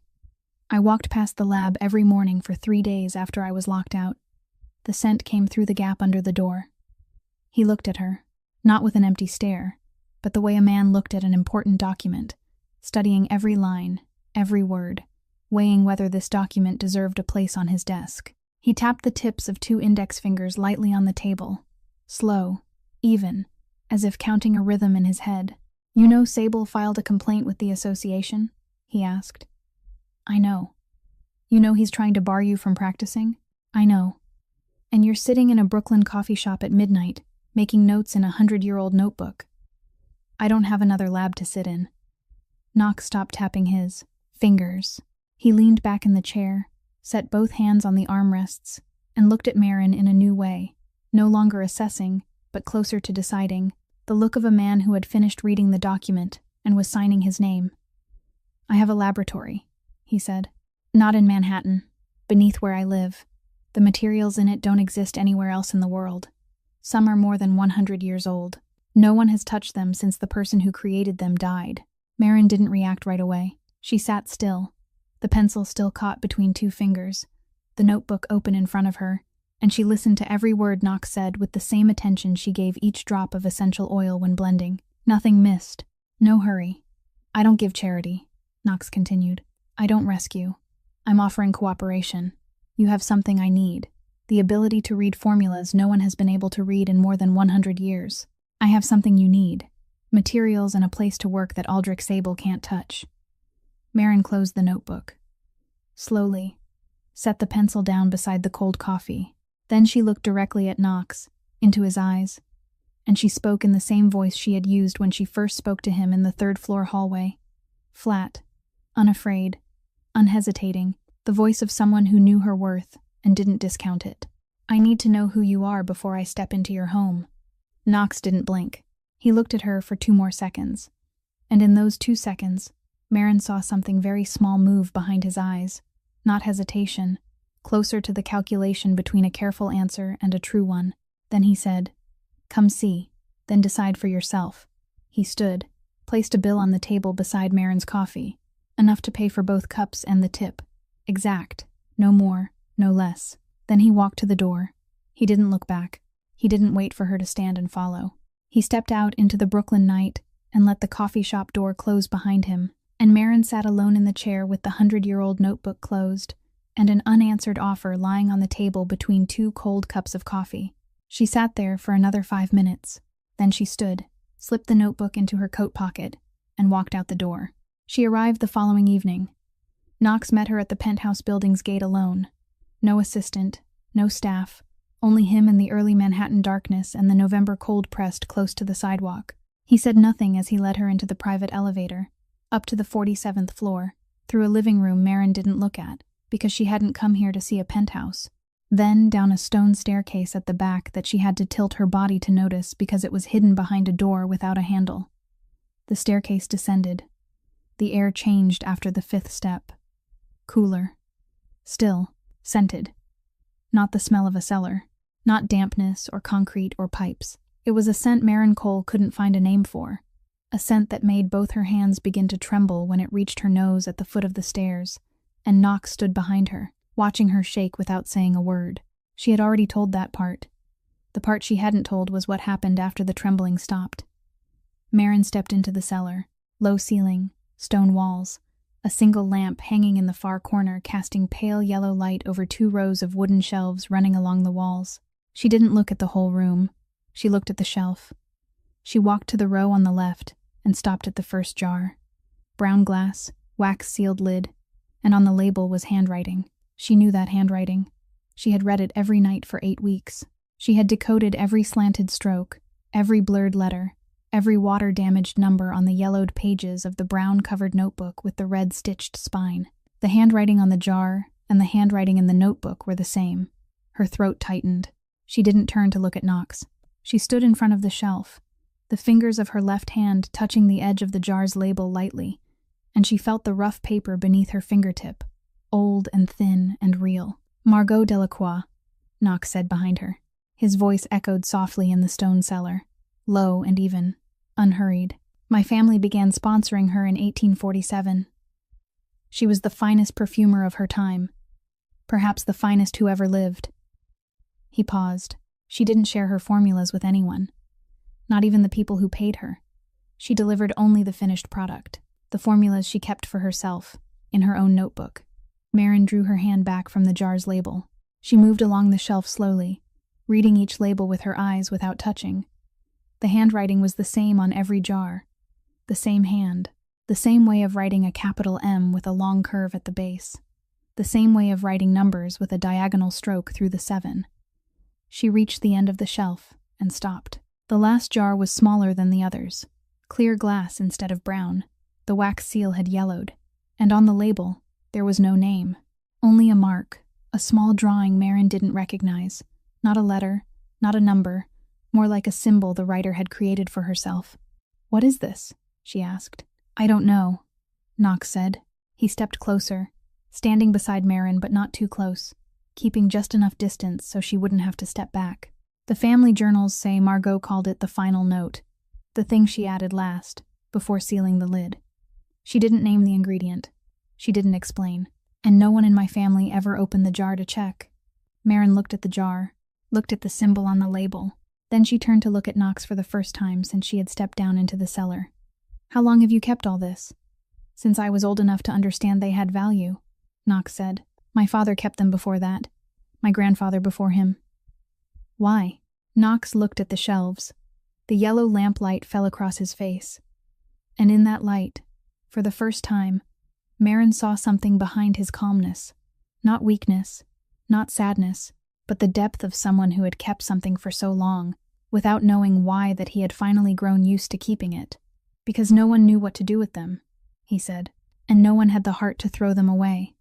I walked past the lab every morning for 3 days after I was locked out. The scent came through the gap under the door." He looked at her, not with an empty stare, but the way a man looked at an important document, studying every line, every word, weighing whether this document deserved a place on his desk. He tapped the tips of 2 index fingers lightly on the table, slow, even, as if counting a rhythm in his head. "You know Sable filed a complaint with the association?" he asked. "I know." "You know he's trying to bar you from practicing?" "I know." "And you're sitting in a Brooklyn coffee shop at midnight, making notes in a 100-year-old notebook." "I don't have another lab to sit in." Knox stopped tapping his fingers. He leaned back in the chair, set both hands on the armrests, and looked at Marin in a new way, no longer assessing, but closer to deciding, the look of a man who had finished reading the document and was signing his name. "I have a laboratory," he said. "Not in Manhattan, beneath where I live. The materials in it don't exist anywhere else in the world. Some are more than 100 years old. No one has touched them since the person who created them died." Marin didn't react right away. She sat still, the pencil still caught between 2 fingers, the notebook open in front of her, and she listened to every word Knox said with the same attention she gave each drop of essential oil when blending. Nothing missed. No hurry. "I don't give charity," Knox continued. "I don't rescue. I'm offering cooperation. You have something I need. The ability to read formulas no one has been able to read in more than 100 years. I have something you need. Materials and a place to work that Aldrich Sable can't touch." Marin closed the notebook. Slowly, set the pencil down beside the cold coffee. Then she looked directly at Knox, into his eyes, and she spoke in the same voice she had used when she first spoke to him in the 3rd-floor hallway. Flat, unafraid, unhesitating, the voice of someone who knew her worth and didn't discount it. "I need to know who you are before I step into your home." Knox didn't blink. He looked at her for 2 more seconds, and in those 2 seconds, Marin saw something very small move behind his eyes, not hesitation, closer to the calculation between a careful answer and a true one. Then he said, "Come see, then decide for yourself." He stood, placed a bill on the table beside Marin's coffee, enough to pay for both cups and the tip. Exact, no more, no less. Then he walked to the door. He didn't look back. He didn't wait for her to stand and follow. He stepped out into the Brooklyn night and let the coffee shop door close behind him, and Marin sat alone in the chair with the 100-year-old notebook closed and an unanswered offer lying on the table between 2 cold cups of coffee. She sat there for another 5 minutes. Then she stood, slipped the notebook into her coat pocket, and walked out the door. She arrived the following evening. Knox met her at the penthouse building's gate alone. No assistant, no staff, only him in the early Manhattan darkness and the November cold pressed close to the sidewalk. He said nothing as he led her into the private elevator, up to the 47th floor, through a living room Marin didn't look at, because she hadn't come here to see a penthouse. Then down a stone staircase at the back that she had to tilt her body to notice because it was hidden behind a door without a handle. The staircase descended. The air changed after the 5th step. Cooler. Still. Scented. Not the smell of a cellar. Not dampness or concrete or pipes. It was a scent Marin Cole couldn't find a name for. A scent that made both her hands begin to tremble when it reached her nose at the foot of the stairs, and Knox stood behind her, watching her shake without saying a word. She had already told that part. The part she hadn't told was what happened after the trembling stopped. Marin stepped into the cellar. Low ceiling, stone walls, a single lamp hanging in the far corner casting pale yellow light over 2 rows of wooden shelves running along the walls. She didn't look at the whole room. She looked at the shelf. She walked to the row on the left and stopped at the first jar. Brown glass, wax-sealed lid, and on the label was handwriting. She knew that handwriting. She had read it every night for 8 weeks. She had decoded every slanted stroke, every blurred letter, every water-damaged number on the yellowed pages of the brown-covered notebook with the red-stitched spine. The handwriting on the jar and the handwriting in the notebook were the same. Her throat tightened. She didn't turn to look at Knox. She stood in front of the shelf, the fingers of her left hand touching the edge of the jar's label lightly, and she felt the rough paper beneath her fingertip, old and thin and real. "Margot Delacroix," Knox said behind her. His voice echoed softly in the stone cellar, low and even, unhurried. "My family began sponsoring her in 1847. She was the finest perfumer of her time, perhaps the finest who ever lived." He paused. She didn't share her formulas with anyone, not even the people who paid her. She delivered only the finished product. The formulas she kept for herself, in her own notebook. Marin drew her hand back from the jar's label. She moved along the shelf slowly, reading each label with her eyes without touching. The handwriting was the same on every jar. The same hand. The same way of writing a capital M with a long curve at the base. The same way of writing numbers with a diagonal stroke through the 7. She reached the end of the shelf and stopped. The last jar was smaller than the others. Clear glass instead of brown. The wax seal had yellowed, and on the label, there was no name. Only a mark, a small drawing Marin didn't recognize. Not a letter, not a number, more like a symbol the writer had created for herself. "What is this?" she asked. "I don't know," Knox said. He stepped closer, standing beside Marin but not too close, keeping just enough distance so she wouldn't have to step back. The family journals say Margot called it the final note, the thing she added last, before sealing the lid. She didn't name the ingredient. She didn't explain. And no one in my family ever opened the jar to check. Marin looked at the jar, looked at the symbol on the label. Then she turned to look at Knox for the first time since she had stepped down into the cellar. "How long have you kept all this?" "Since I was old enough to understand they had value," Knox said. "My father kept them before that. My grandfather before him." "Why?" Knox looked at the shelves. The yellow lamplight fell across his face. And in that light, for the first time, Marin saw something behind his calmness. Not weakness, not sadness, but the depth of someone who had kept something for so long, without knowing why that he had finally grown used to keeping it. "Because no one knew what to do with them," he said, "and no one had the heart to throw them away."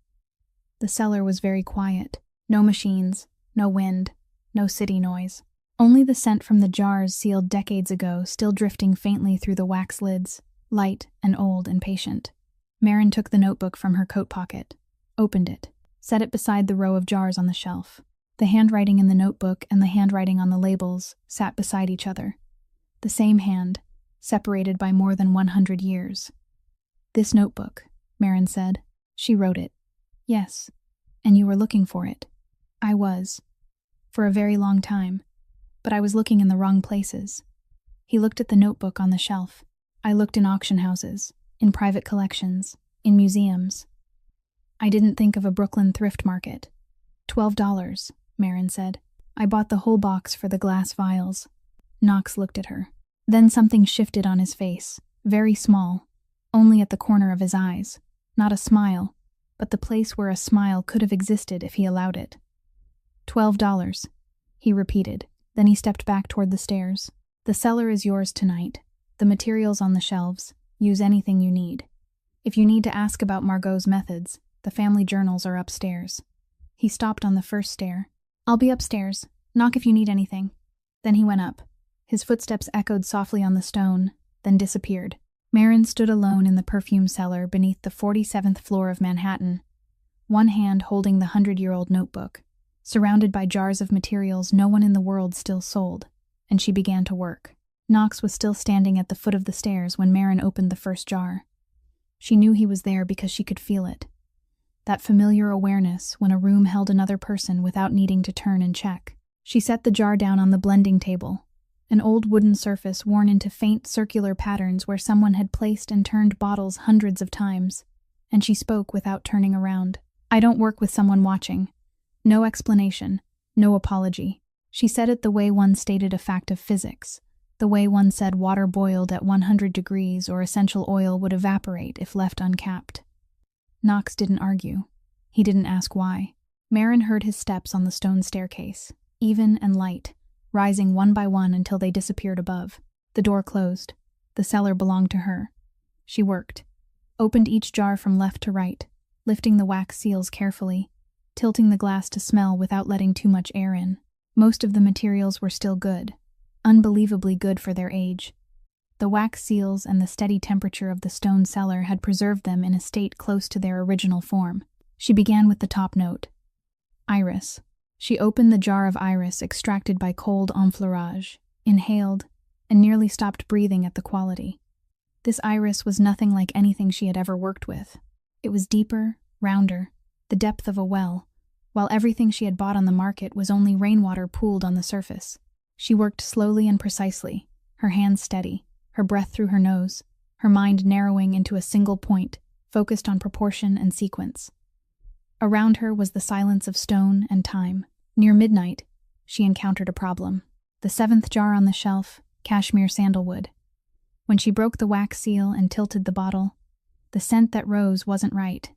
The cellar was very quiet. No machines, no wind, no city noise. Only the scent from the jars sealed decades ago still drifting faintly through the wax lids, light and old and patient. Marin took the notebook from her coat pocket, opened it, set it beside the row of jars on the shelf. The handwriting in the notebook and the handwriting on the labels sat beside each other. The same hand, separated by more than 100 years. "This notebook," Marin said. "She wrote it." "Yes. And you were looking for it." "I was. For a very long time. But I was looking in the wrong places." He looked at the notebook on the shelf. "I looked in auction houses, in private collections, in museums. I didn't think of a Brooklyn thrift market." $12, Marin said. "I bought the whole box for the glass vials." Knox looked at her. Then something shifted on his face, very small, only at the corner of his eyes. Not a smile, but the place where a smile could have existed if he allowed it. $12, he repeated. Then he stepped back toward the stairs. "The cellar is yours tonight. The materials on the shelves. Use anything you need. If you need to ask about Margot's methods, the family journals are upstairs." He stopped on the first stair. "I'll be upstairs. Knock if you need anything." Then he went up. His footsteps echoed softly on the stone, then disappeared. Marin stood alone in the perfume cellar beneath the 47th floor of Manhattan, one hand holding the 100-year-old notebook, surrounded by jars of materials no one in the world still sold, and she began to work. Knox was still standing at the foot of the stairs when Marin opened the first jar. She knew he was there because she could feel it. That familiar awareness when a room held another person without needing to turn and check. She set the jar down on the blending table, an old wooden surface worn into faint circular patterns where someone had placed and turned bottles hundreds of times, and she spoke without turning around. "I don't work with someone watching. No explanation, no apology." She said it the way one stated a fact of physics, the way one said water boiled at 100 degrees or essential oil would evaporate if left uncapped. Knox didn't argue. He didn't ask why. Marin heard his steps on the stone staircase, even and light, rising one by one until they disappeared above. The door closed. The cellar belonged to her. She worked, opened each jar from left to right, lifting the wax seals carefully, tilting the glass to smell without letting too much air in. Most of the materials were still good, unbelievably good for their age. The wax seals and the steady temperature of the stone cellar had preserved them in a state close to their original form. She began with the top note. Iris. She opened the jar of iris extracted by cold enfleurage, inhaled, and nearly stopped breathing at the quality. This iris was nothing like anything she had ever worked with. It was deeper, rounder, the depth of a well, while everything she had bought on the market was only rainwater pooled on the surface. She worked slowly and precisely, her hands steady, her breath through her nose, her mind narrowing into a single point, focused on proportion and sequence. Around her was the silence of stone and time. Near midnight, she encountered a problem. The 7th jar on the shelf, cashmere sandalwood. When she broke the wax seal and tilted the bottle, the scent that rose wasn't right.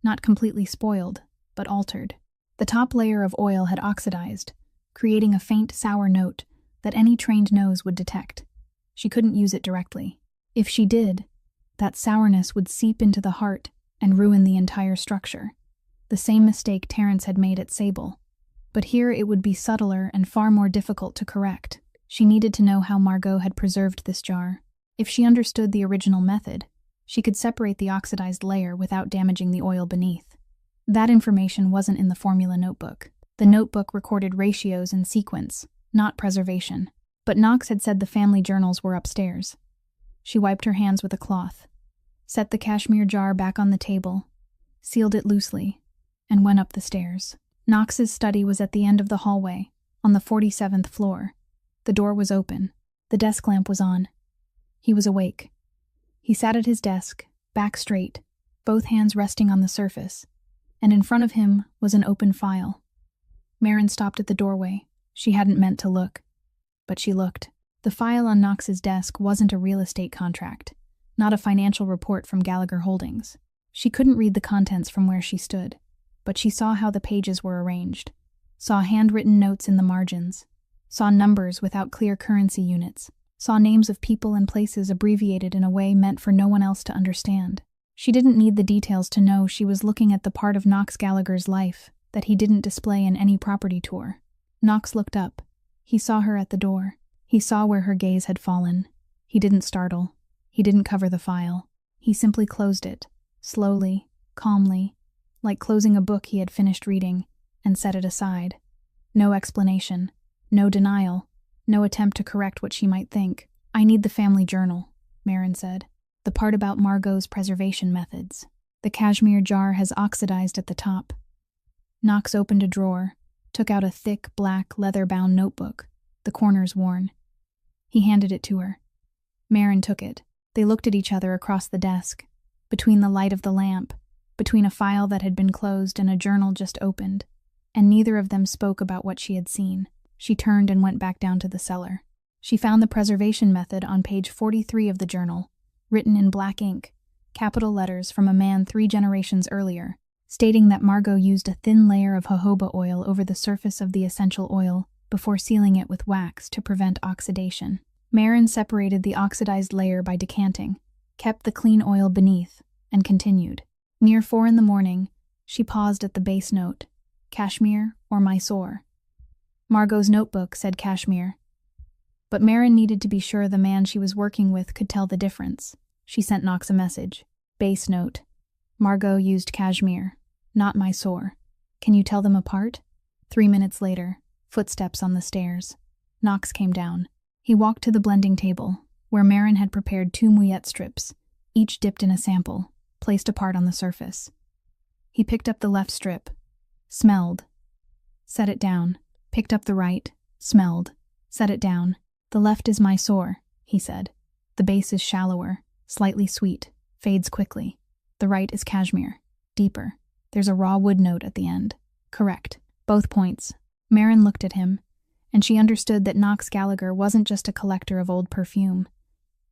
Not completely spoiled, but altered. The top layer of oil had oxidized, creating a faint sour note that any trained nose would detect. She couldn't use it directly. If she did, that sourness would seep into the heart and ruin the entire structure. The same mistake Terrence had made at Sable. But here it would be subtler and far more difficult to correct. She needed to know how Margot had preserved this jar. If she understood the original method, she could separate the oxidized layer without damaging the oil beneath. That information wasn't in the formula notebook. The notebook recorded ratios and sequence, not preservation. But Knox had said the family journals were upstairs. She wiped her hands with a cloth, set the cashmere jar back on the table, sealed it loosely, and went up the stairs. Knox's study was at the end of the hallway, on the 47th floor. The door was open. The desk lamp was on. He was awake. He sat at his desk, back straight, both hands resting on the surface, and in front of him was an open file. Marin stopped at the doorway. She hadn't meant to look, but she looked. The file on Knox's desk wasn't a real estate contract, not a financial report from Gallagher Holdings. She couldn't read the contents from where she stood, but she saw how the pages were arranged, saw handwritten notes in the margins, saw numbers without clear currency units, saw names of people and places abbreviated in a way meant for no one else to understand. She didn't need the details to know she was looking at the part of Knox Gallagher's life that he didn't display in any property tour. Knox looked up. He saw her at the door. He saw where her gaze had fallen. He didn't startle. He didn't cover the file. He simply closed it, slowly, calmly, like closing a book he had finished reading, and set it aside. No explanation, no denial, no attempt to correct what she might think. "I need the family journal," Marin said. "The part about Margot's preservation methods. The cashmere jar has oxidized at the top." Knox opened a drawer, took out a thick, black, leather-bound notebook, the corners worn. He handed it to her. Marin took it. They looked at each other across the desk, between the light of the lamp, between a file that had been closed and a journal just opened, and neither of them spoke about what she had seen. She turned and went back down to the cellar. She found the preservation method on page 43 of the journal, written in black ink, capital letters from a man 3 generations earlier, stating that Margot used a thin layer of jojoba oil over the surface of the essential oil before sealing it with wax to prevent oxidation. Marin separated the oxidized layer by decanting, kept the clean oil beneath, and continued. Near 4 a.m, she paused at the base note, Cashmere or Mysore. Margot's notebook said Cashmere, but Marin needed to be sure the man she was working with could tell the difference. She sent Knox a message. Base note. Margot used Cashmere, not Mysore. Can you tell them apart? 3 minutes later, footsteps on the stairs. Knox came down. He walked to the blending table, where Marin had prepared 2 mouillette strips, each dipped in a sample, placed apart on the surface. He picked up the left strip, smelled, set it down, picked up the right, smelled, set it down. The left is Mysore, he said. The base is shallower, slightly sweet, fades quickly. The right is Cashmere, deeper. There's a raw wood note at the end. Correct. Both points. Marin looked at him, and she understood that Knox Gallagher wasn't just a collector of old perfume.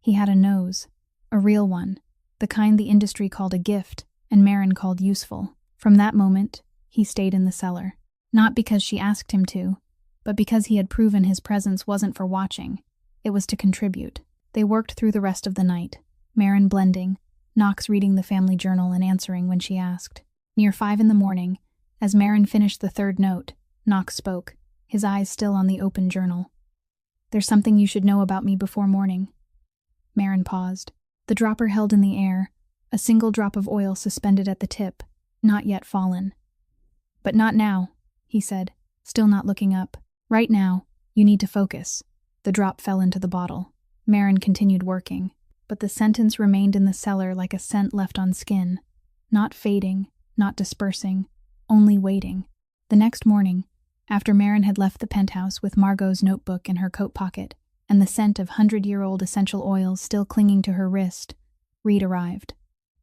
He had a nose, a real one, the kind the industry called a gift and Marin called useful. From that moment, he stayed in the cellar. Not because she asked him to, but because he had proven his presence wasn't for watching. It was to contribute. They worked through the rest of the night, Marin blending, Knox reading the family journal and answering when she asked. Near 5 a.m, as Marin finished the third note, Knox spoke, his eyes still on the open journal. "There's something you should know about me before morning." Marin paused. The dropper held in the air, a single drop of oil suspended at the tip, not yet fallen. "But not now," he said, still not looking up. "Right now, you need to focus." The drop fell into the bottle. Marin continued working, but the sentence remained in the cellar like a scent left on skin, not fading, not dispersing, only waiting. The next morning, after Marin had left the penthouse with Margot's notebook in her coat pocket and the scent of 100-year-old essential oils still clinging to her wrist, Reed arrived.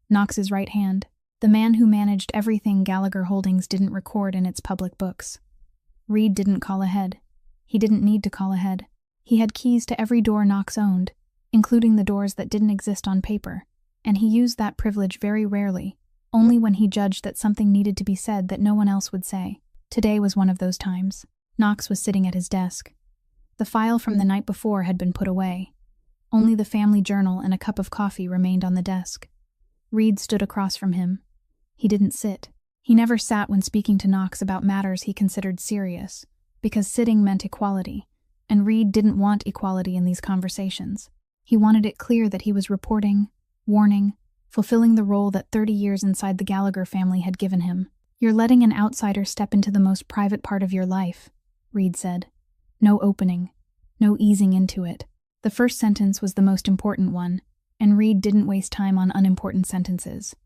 Knox's right hand, the man who managed everything Gallagher Holdings didn't record in its public books. Reed didn't call ahead. He didn't need to call ahead. He had keys to every door Knox owned, including the doors that didn't exist on paper, and he used that privilege very rarely, only when he judged that something needed to be said that no one else would say. Today was one of those times. Knox was sitting at his desk. The file from the night before had been put away. Only the family journal and a cup of coffee remained on the desk. Reed stood across from him. He didn't sit. He never sat when speaking to Knox about matters he considered serious, because sitting meant equality, and Reed didn't want equality in these conversations. He wanted it clear that he was reporting, warning, fulfilling the role that 30 years inside the Gallagher family had given him. "You're letting an outsider step into the most private part of your life," Reed said. No opening, no easing into it. The first sentence was the most important one, and Reed didn't waste time on unimportant sentences.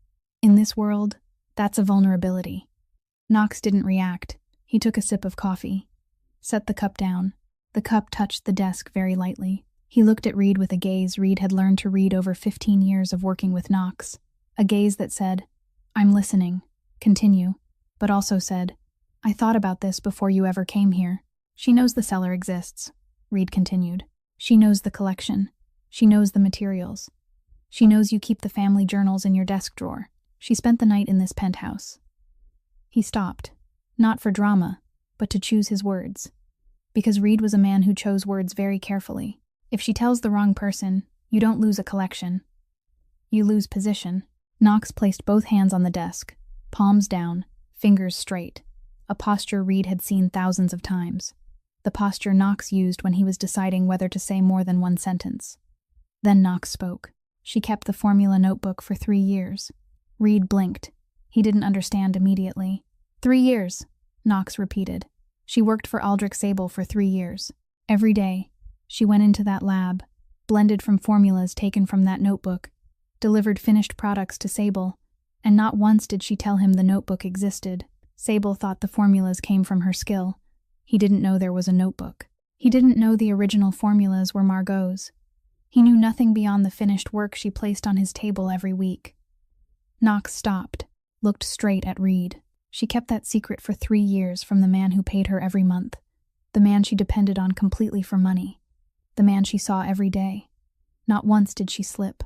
In this world, that's a vulnerability. Knox didn't react. He took a sip of coffee. Set the cup down. The cup touched the desk very lightly. He looked at Reed with a gaze Reed had learned to read over 15 years of working with Knox. A gaze that said, "I'm listening. Continue," but also said, "I thought about this before you ever came here." "She knows the cellar exists," Reed continued. "She knows the collection. She knows the materials. She knows you keep the family journals in your desk drawer. She spent the night in this penthouse." He stopped, not for drama, but to choose his words. Because Reed was a man who chose words very carefully. If she tells the wrong person, you don't lose a collection. You lose position. Knox placed both hands on the desk, palms down, fingers straight, a posture Reed had seen thousands of times. The posture Knox used when he was deciding whether to say more than one sentence. Then Knox spoke. "She kept the formula notebook for 3 years. Reed blinked. He didn't understand immediately. 3 years, Knox repeated. "She worked for Aldrich Sable for 3 years. Every day, she went into that lab, blended from formulas taken from that notebook, delivered finished products to Sable, and not once did she tell him the notebook existed. Sable thought the formulas came from her skill. He didn't know there was a notebook. He didn't know the original formulas were Margot's. He knew nothing beyond the finished work she placed on his table every week." Knox stopped, looked straight at Reed. She kept that secret for 3 years from the man who paid her every month, the man she depended on completely for money, the man she saw every day. Not once did she slip.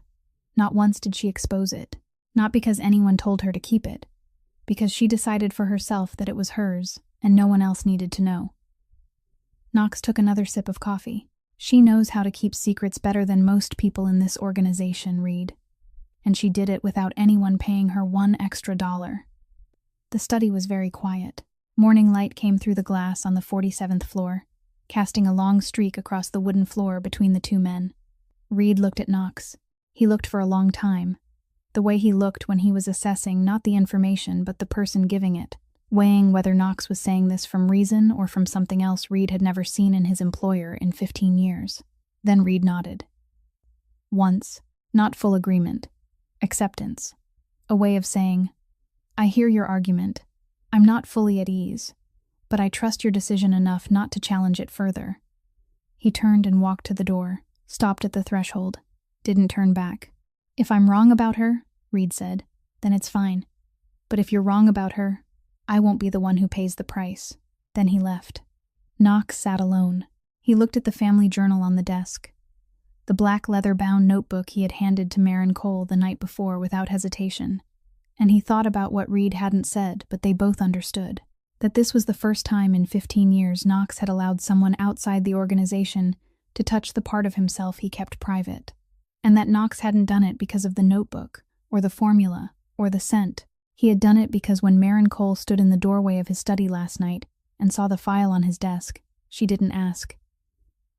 Not once did she expose it. Not because anyone told her to keep it, because she decided for herself that it was hers and no one else needed to know. Knox took another sip of coffee. "She knows how to keep secrets better than most people in this organization, Reed. And she did it without anyone paying her $1 extra. The study was very quiet. Morning light came through the glass on the 47th floor, casting a long streak across the wooden floor between the two men. Reed looked at Knox. He looked for a long time. The way he looked when he was assessing not the information but the person giving it, weighing whether Knox was saying this from reason or from something else Reed had never seen in his employer in 15 years. Then Reed nodded. Once, not full agreement. Acceptance. A way of saying, "I hear your argument. I'm not fully at ease, but I trust your decision enough not to challenge it further." He turned and walked to the door, stopped at the threshold, didn't turn back. "If I'm wrong about her," Reed said, "then it's fine. But if you're wrong about her, I won't be the one who pays the price." Then he left. Knox sat alone. He looked at the family journal on the desk, the black leather-bound notebook he had handed to Maren Cole the night before without hesitation, and he thought about what Reed hadn't said, but they both understood. That this was the first time in 15 years Knox had allowed someone outside the organization to touch the part of himself he kept private, and that Knox hadn't done it because of the notebook, or the formula, or the scent. He had done it because when Maren Cole stood in the doorway of his study last night and saw the file on his desk, she didn't ask.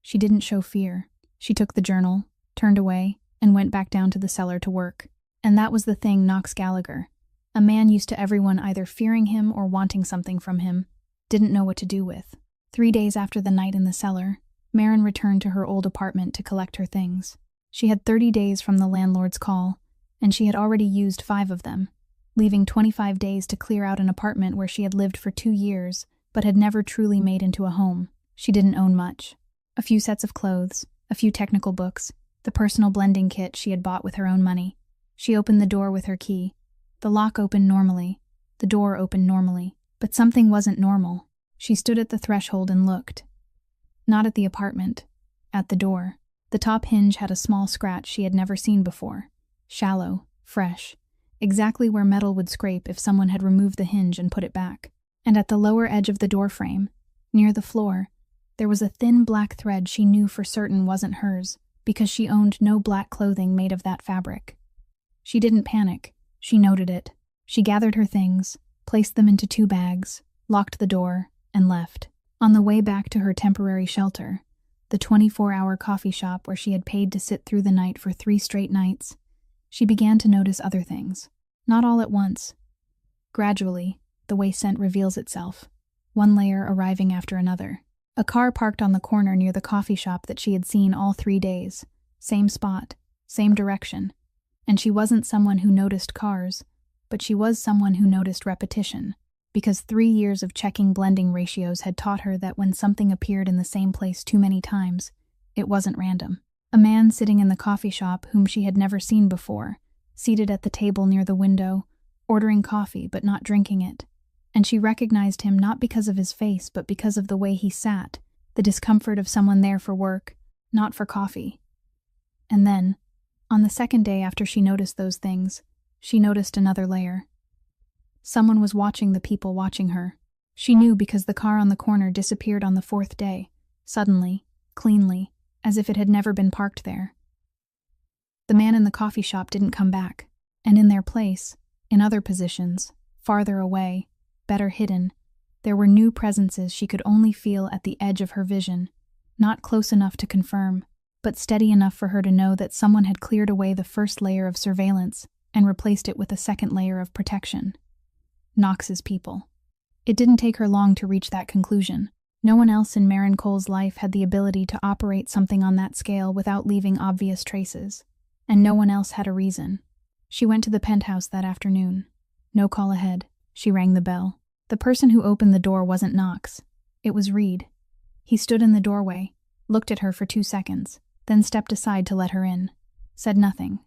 She didn't show fear. She took the journal, turned away, and went back down to the cellar to work. And that was the thing Knox Gallagher, a man used to everyone either fearing him or wanting something from him, didn't know what to do with. 3 days after the night in the cellar, Maren returned to her old apartment to collect her things. She had 30 days from the landlord's call, and she had already used 5 of them, leaving 25 days to clear out an apartment where she had lived for 2 years, but had never truly made into a home. She didn't own much. A few sets of clothes, a few technical books, the personal blending kit she had bought with her own money. She opened the door with her key. The lock opened normally. The door opened normally. But something wasn't normal. She stood at the threshold and looked. Not at the apartment. At the door. The top hinge had a small scratch she had never seen before. Shallow, fresh, exactly where metal would scrape if someone had removed the hinge and put it back. And at the lower edge of the door frame, near the floor, there was a thin black thread she knew for certain wasn't hers, because she owned no black clothing made of that fabric. She didn't panic. She noted it. She gathered her things, placed them into 2 bags, locked the door, and left. On the way back to her temporary shelter, the 24-hour coffee shop where she had paid to sit through the night for 3 straight nights, she began to notice other things. Not all at once. Gradually, the way scent reveals itself, one layer arriving after another. A car parked on the corner near the coffee shop that she had seen all 3 days. Same spot, same direction. And she wasn't someone who noticed cars, but she was someone who noticed repetition, because 3 years of checking blending ratios had taught her that when something appeared in the same place too many times, it wasn't random. A man sitting in the coffee shop whom she had never seen before, seated at the table near the window, ordering coffee but not drinking it. And she recognized him not because of his face but because of the way he sat, the discomfort of someone there for work, not for coffee. And then, on the second day after she noticed those things, she noticed another layer. Someone was watching the people watching her. She knew because the car on the corner disappeared on the 4th day, suddenly, cleanly, as if it had never been parked there. The man in the coffee shop didn't come back, and in their place, in other positions, farther away, better hidden, there were new presences she could only feel at the edge of her vision, not close enough to confirm, but steady enough for her to know that someone had cleared away the first layer of surveillance and replaced it with a second layer of protection. Knox's people. It didn't take her long to reach that conclusion. No one else in Maren Cole's life had the ability to operate something on that scale without leaving obvious traces, and no one else had a reason. She went to the penthouse that afternoon. No call ahead. She rang the bell. The person who opened the door wasn't Knox. It was Reed. He stood in the doorway, looked at her for 2 seconds, then stepped aside to let her in. Said nothing.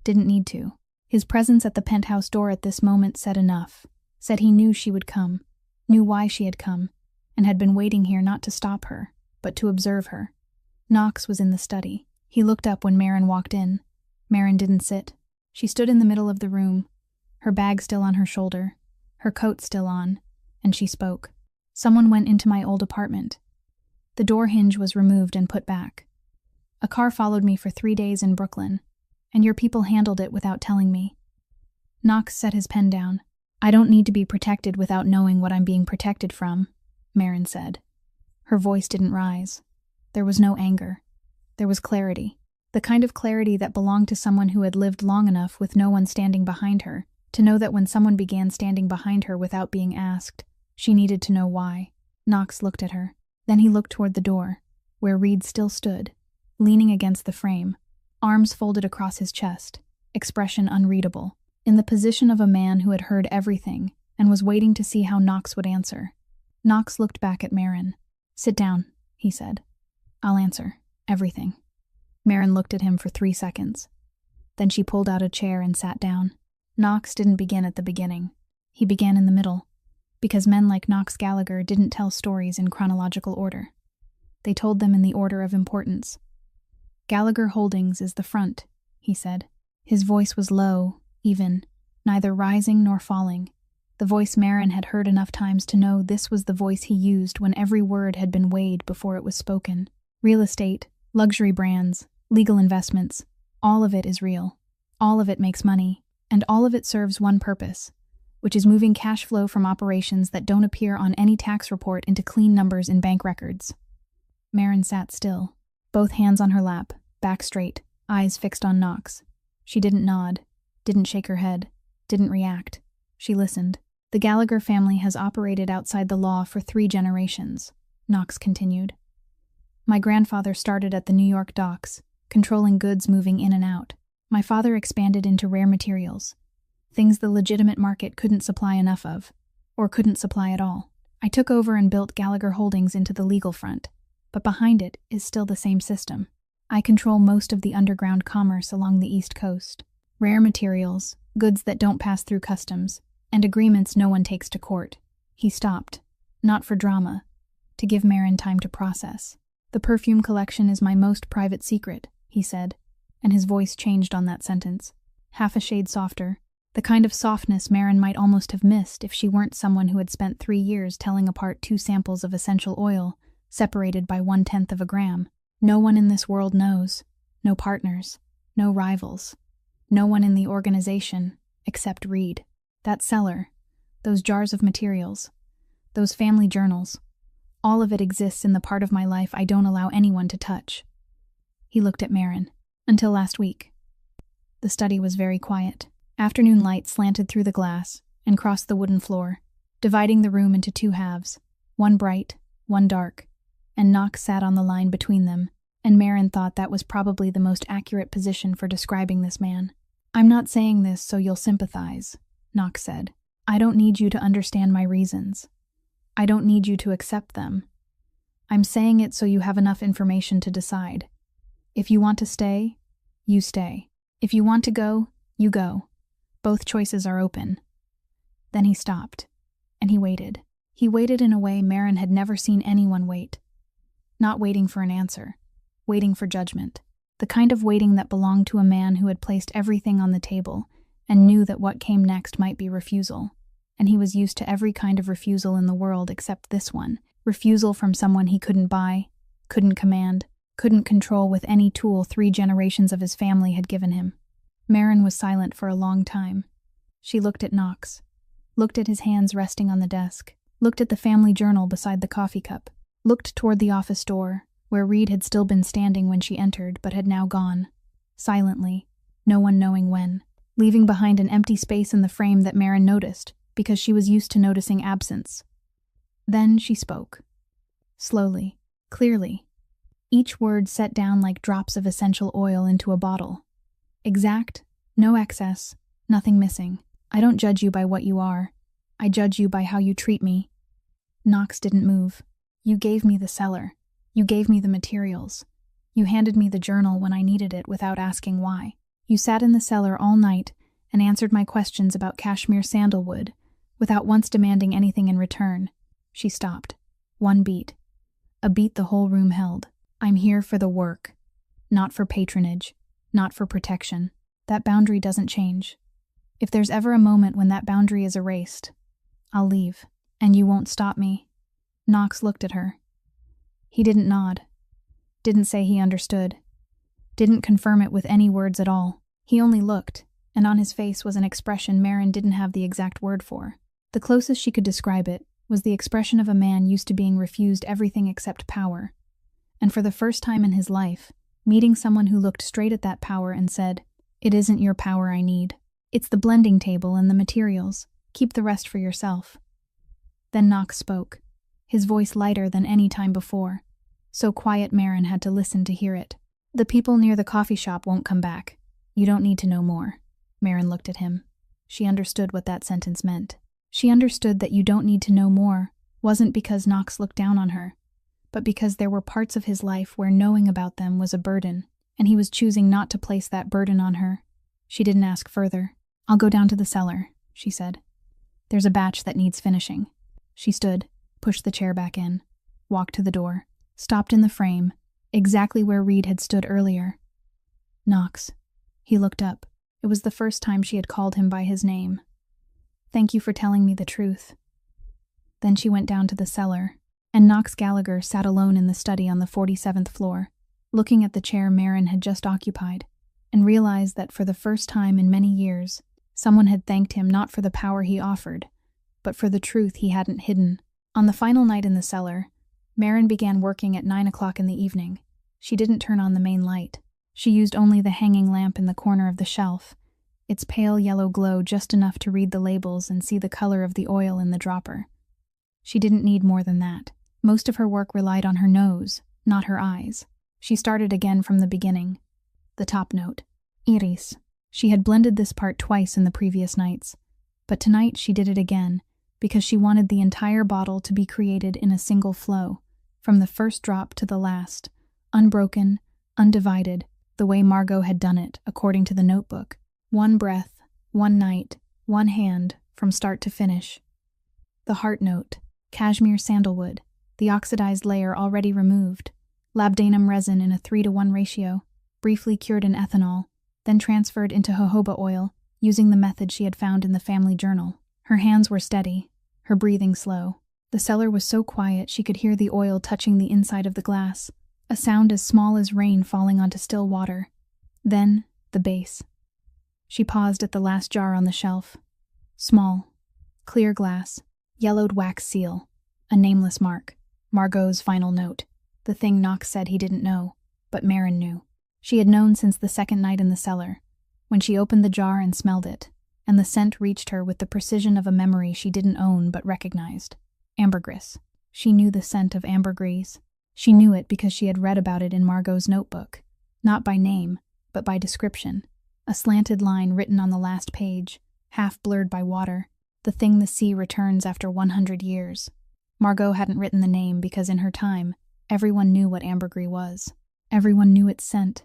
Didn't need to. His presence at the penthouse door at this moment said enough. Said he knew she would come, knew why she had come, and had been waiting here not to stop her, but to observe her. Knox was in the study. He looked up when Maren walked in. Maren didn't sit. She stood in the middle of the room, her bag still on her shoulder, her coat still on, and she spoke. Someone went into my old apartment. The door hinge was removed and put back. A car followed me for 3 days in Brooklyn, and your people handled it without telling me. Knox set his pen down. I don't need to be protected without knowing what I'm being protected from, Maren said. Her voice didn't rise. There was no anger. There was clarity. The kind of clarity that belonged to someone who had lived long enough with no one standing behind her, to know that when someone began standing behind her without being asked, she needed to know why. Knox looked at her. Then he looked toward the door, where Reed still stood, leaning against the frame, arms folded across his chest, expression unreadable, in the position of a man who had heard everything and was waiting to see how Knox would answer. Knox looked back at Maren. Sit down, he said. I'll answer. Everything. Maren looked at him for 3 seconds. Then she pulled out a chair and sat down. Knox didn't begin at the beginning. He began in the middle, because men like Knox Gallagher didn't tell stories in chronological order. They told them in the order of importance. Gallagher Holdings is the front, he said. His voice was low, even, neither rising nor falling. The voice Marin had heard enough times to know this was the voice he used when every word had been weighed before it was spoken. Real estate, luxury brands, legal investments, all of it is real. All of it makes money, and all of it serves one purpose, which is moving cash flow from operations that don't appear on any tax report into clean numbers in bank records. Marin sat still, both hands on her lap, back straight, eyes fixed on Knox. She didn't nod, didn't shake her head, didn't react. She listened. The Gallagher family has operated outside the law for 3 generations, Knox continued. My grandfather started at the New York docks, controlling goods moving in and out. My father expanded into rare materials, things the legitimate market couldn't supply enough of, or couldn't supply at all. I took over and built Gallagher Holdings into the legal front, but behind it is still the same system. I control most of the underground commerce along the East Coast. Rare materials, goods that don't pass through customs, and agreements no one takes to court. He stopped, not for drama, to give Marin time to process. The perfume collection is my most private secret, he said, and his voice changed on that sentence, half a shade softer, the kind of softness Marin might almost have missed if she weren't someone who had spent 3 years telling apart 2 samples of essential oil, separated by 1/10 of a gram. No one in this world knows, no partners, no rivals, no one in the organization, except Reed. That cellar, those jars of materials, those family journals, all of it exists in the part of my life I don't allow anyone to touch. He looked at Marin. Until last week. The study was very quiet. Afternoon light slanted through the glass and crossed the wooden floor, dividing the room into 2 halves, one bright, one dark, and Knox sat on the line between them, and Marin thought that was probably the most accurate position for describing this man. I'm not saying this so you'll sympathize, Knox said. I don't need you to understand my reasons. I don't need you to accept them. I'm saying it so you have enough information to decide. If you want to stay, you stay. If you want to go, you go. Both choices are open. Then he stopped, and he waited. He waited in a way Marin had never seen anyone wait. Not waiting for an answer, waiting for judgment. The kind of waiting that belonged to a man who had placed everything on the table and knew that what came next might be refusal. And he was used to every kind of refusal in the world except this one. Refusal from someone he couldn't buy, couldn't command, couldn't control with any tool 3 generations of his family had given him. Marin was silent for a long time. She looked at Knox, looked at his hands resting on the desk, looked at the family journal beside the coffee cup, looked toward the office door, where Reed had still been standing when she entered but had now gone. Silently, no one knowing when, leaving behind an empty space in the frame that Marin noticed, because she was used to noticing absence. Then she spoke. Slowly, clearly. Each word set down like drops of essential oil into a bottle. Exact, no excess, nothing missing. I don't judge you by what you are. I judge you by how you treat me. Knox didn't move. You gave me the cellar. You gave me the materials. You handed me the journal when I needed it without asking why. You sat in the cellar all night and answered my questions about cashmere sandalwood without once demanding anything in return. She stopped. One beat. A beat the whole room held. I'm here for the work, not for patronage, not for protection. That boundary doesn't change. If there's ever a moment when that boundary is erased, I'll leave, and you won't stop me. Knox looked at her. He didn't nod, didn't say he understood, didn't confirm it with any words at all. He only looked, and on his face was an expression Marin didn't have the exact word for. The closest she could describe it was the expression of a man used to being refused everything except power. And for the first time in his life, meeting someone who looked straight at that power and said, "It isn't your power I need. It's the blending table and the materials. Keep the rest for yourself." Then Knox spoke, his voice lighter than any time before, so quiet Marin had to listen to hear it. "The people near the coffee shop won't come back. You don't need to know more." Marin looked at him. She understood what that sentence meant. She understood that you don't need to know more wasn't because Knox looked down on her, but because there were parts of his life where knowing about them was a burden, and he was choosing not to place that burden on her. She didn't ask further. "I'll go down to the cellar," she said. "There's a batch that needs finishing." She stood, pushed the chair back in, walked to the door, stopped in the frame, exactly where Reed had stood earlier. Knox. He looked up. It was the first time she had called him by his name. Thank you for telling me the truth. Then she went down to the cellar, and Knox Gallagher sat alone in the study on the 47th floor, looking at the chair Marin had just occupied, and realized that for the first time in many years, someone had thanked him not for the power he offered, but for the truth he hadn't hidden. On the final night in the cellar, Marin began working at 9 o'clock in the evening. She didn't turn on the main light. She used only the hanging lamp in the corner of the shelf, its pale yellow glow just enough to read the labels and see the color of the oil in the dropper. She didn't need more than that. Most of her work relied on her nose, not her eyes. She started again from the beginning. The top note. Iris. She had blended this part twice in the previous nights, but tonight she did it again because she wanted the entire bottle to be created in a single flow, from the first drop to the last, unbroken, undivided, the way Margot had done it, according to the notebook. One breath, one night, one hand, from start to finish. The heart note. Cashmere sandalwood, the oxidized layer already removed. Labdanum resin in a 3-to-1 ratio, briefly cured in ethanol, then transferred into jojoba oil, using the method she had found in the family journal. Her hands were steady, her breathing slow. The cellar was so quiet she could hear the oil touching the inside of the glass, a sound as small as rain falling onto still water. Then, the base. She paused at the last jar on the shelf. Small, clear glass, yellowed wax seal, a nameless mark. Margot's final note. The thing Knox said he didn't know, but Marin knew. She had known since the second night in the cellar, when she opened the jar and smelled it, and the scent reached her with the precision of a memory she didn't own but recognized. Ambergris. She knew the scent of ambergris. She knew it because she had read about it in Margot's notebook, not by name, but by description. A slanted line written on the last page, half blurred by water, the thing the sea returns after 100 years. Margot hadn't written the name because in her time, everyone knew what ambergris was. Everyone knew its scent,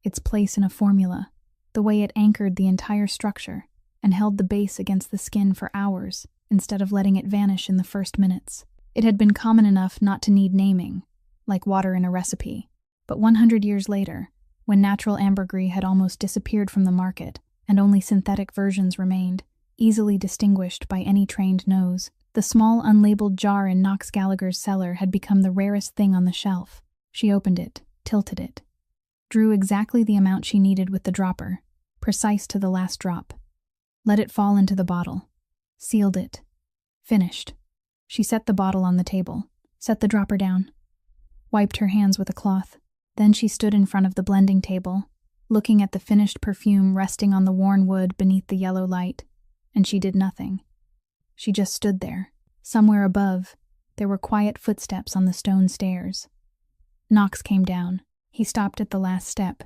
its place in a formula, the way it anchored the entire structure and held the base against the skin for hours instead of letting it vanish in the first minutes. It had been common enough not to need naming, like water in a recipe. But 100 years later, when natural ambergris had almost disappeared from the market and only synthetic versions remained, easily distinguished by any trained nose, the small unlabeled jar in Knox Gallagher's cellar had become the rarest thing on the shelf. She opened it, tilted it, drew exactly the amount she needed with the dropper, precise to the last drop. Let it fall into the bottle. Sealed it. Finished. She set the bottle on the table, set the dropper down, wiped her hands with a cloth. Then she stood in front of the blending table, looking at the finished perfume resting on the worn wood beneath the yellow light, and she did nothing. She just stood there. Somewhere above, there were quiet footsteps on the stone stairs. Knox came down. He stopped at the last step.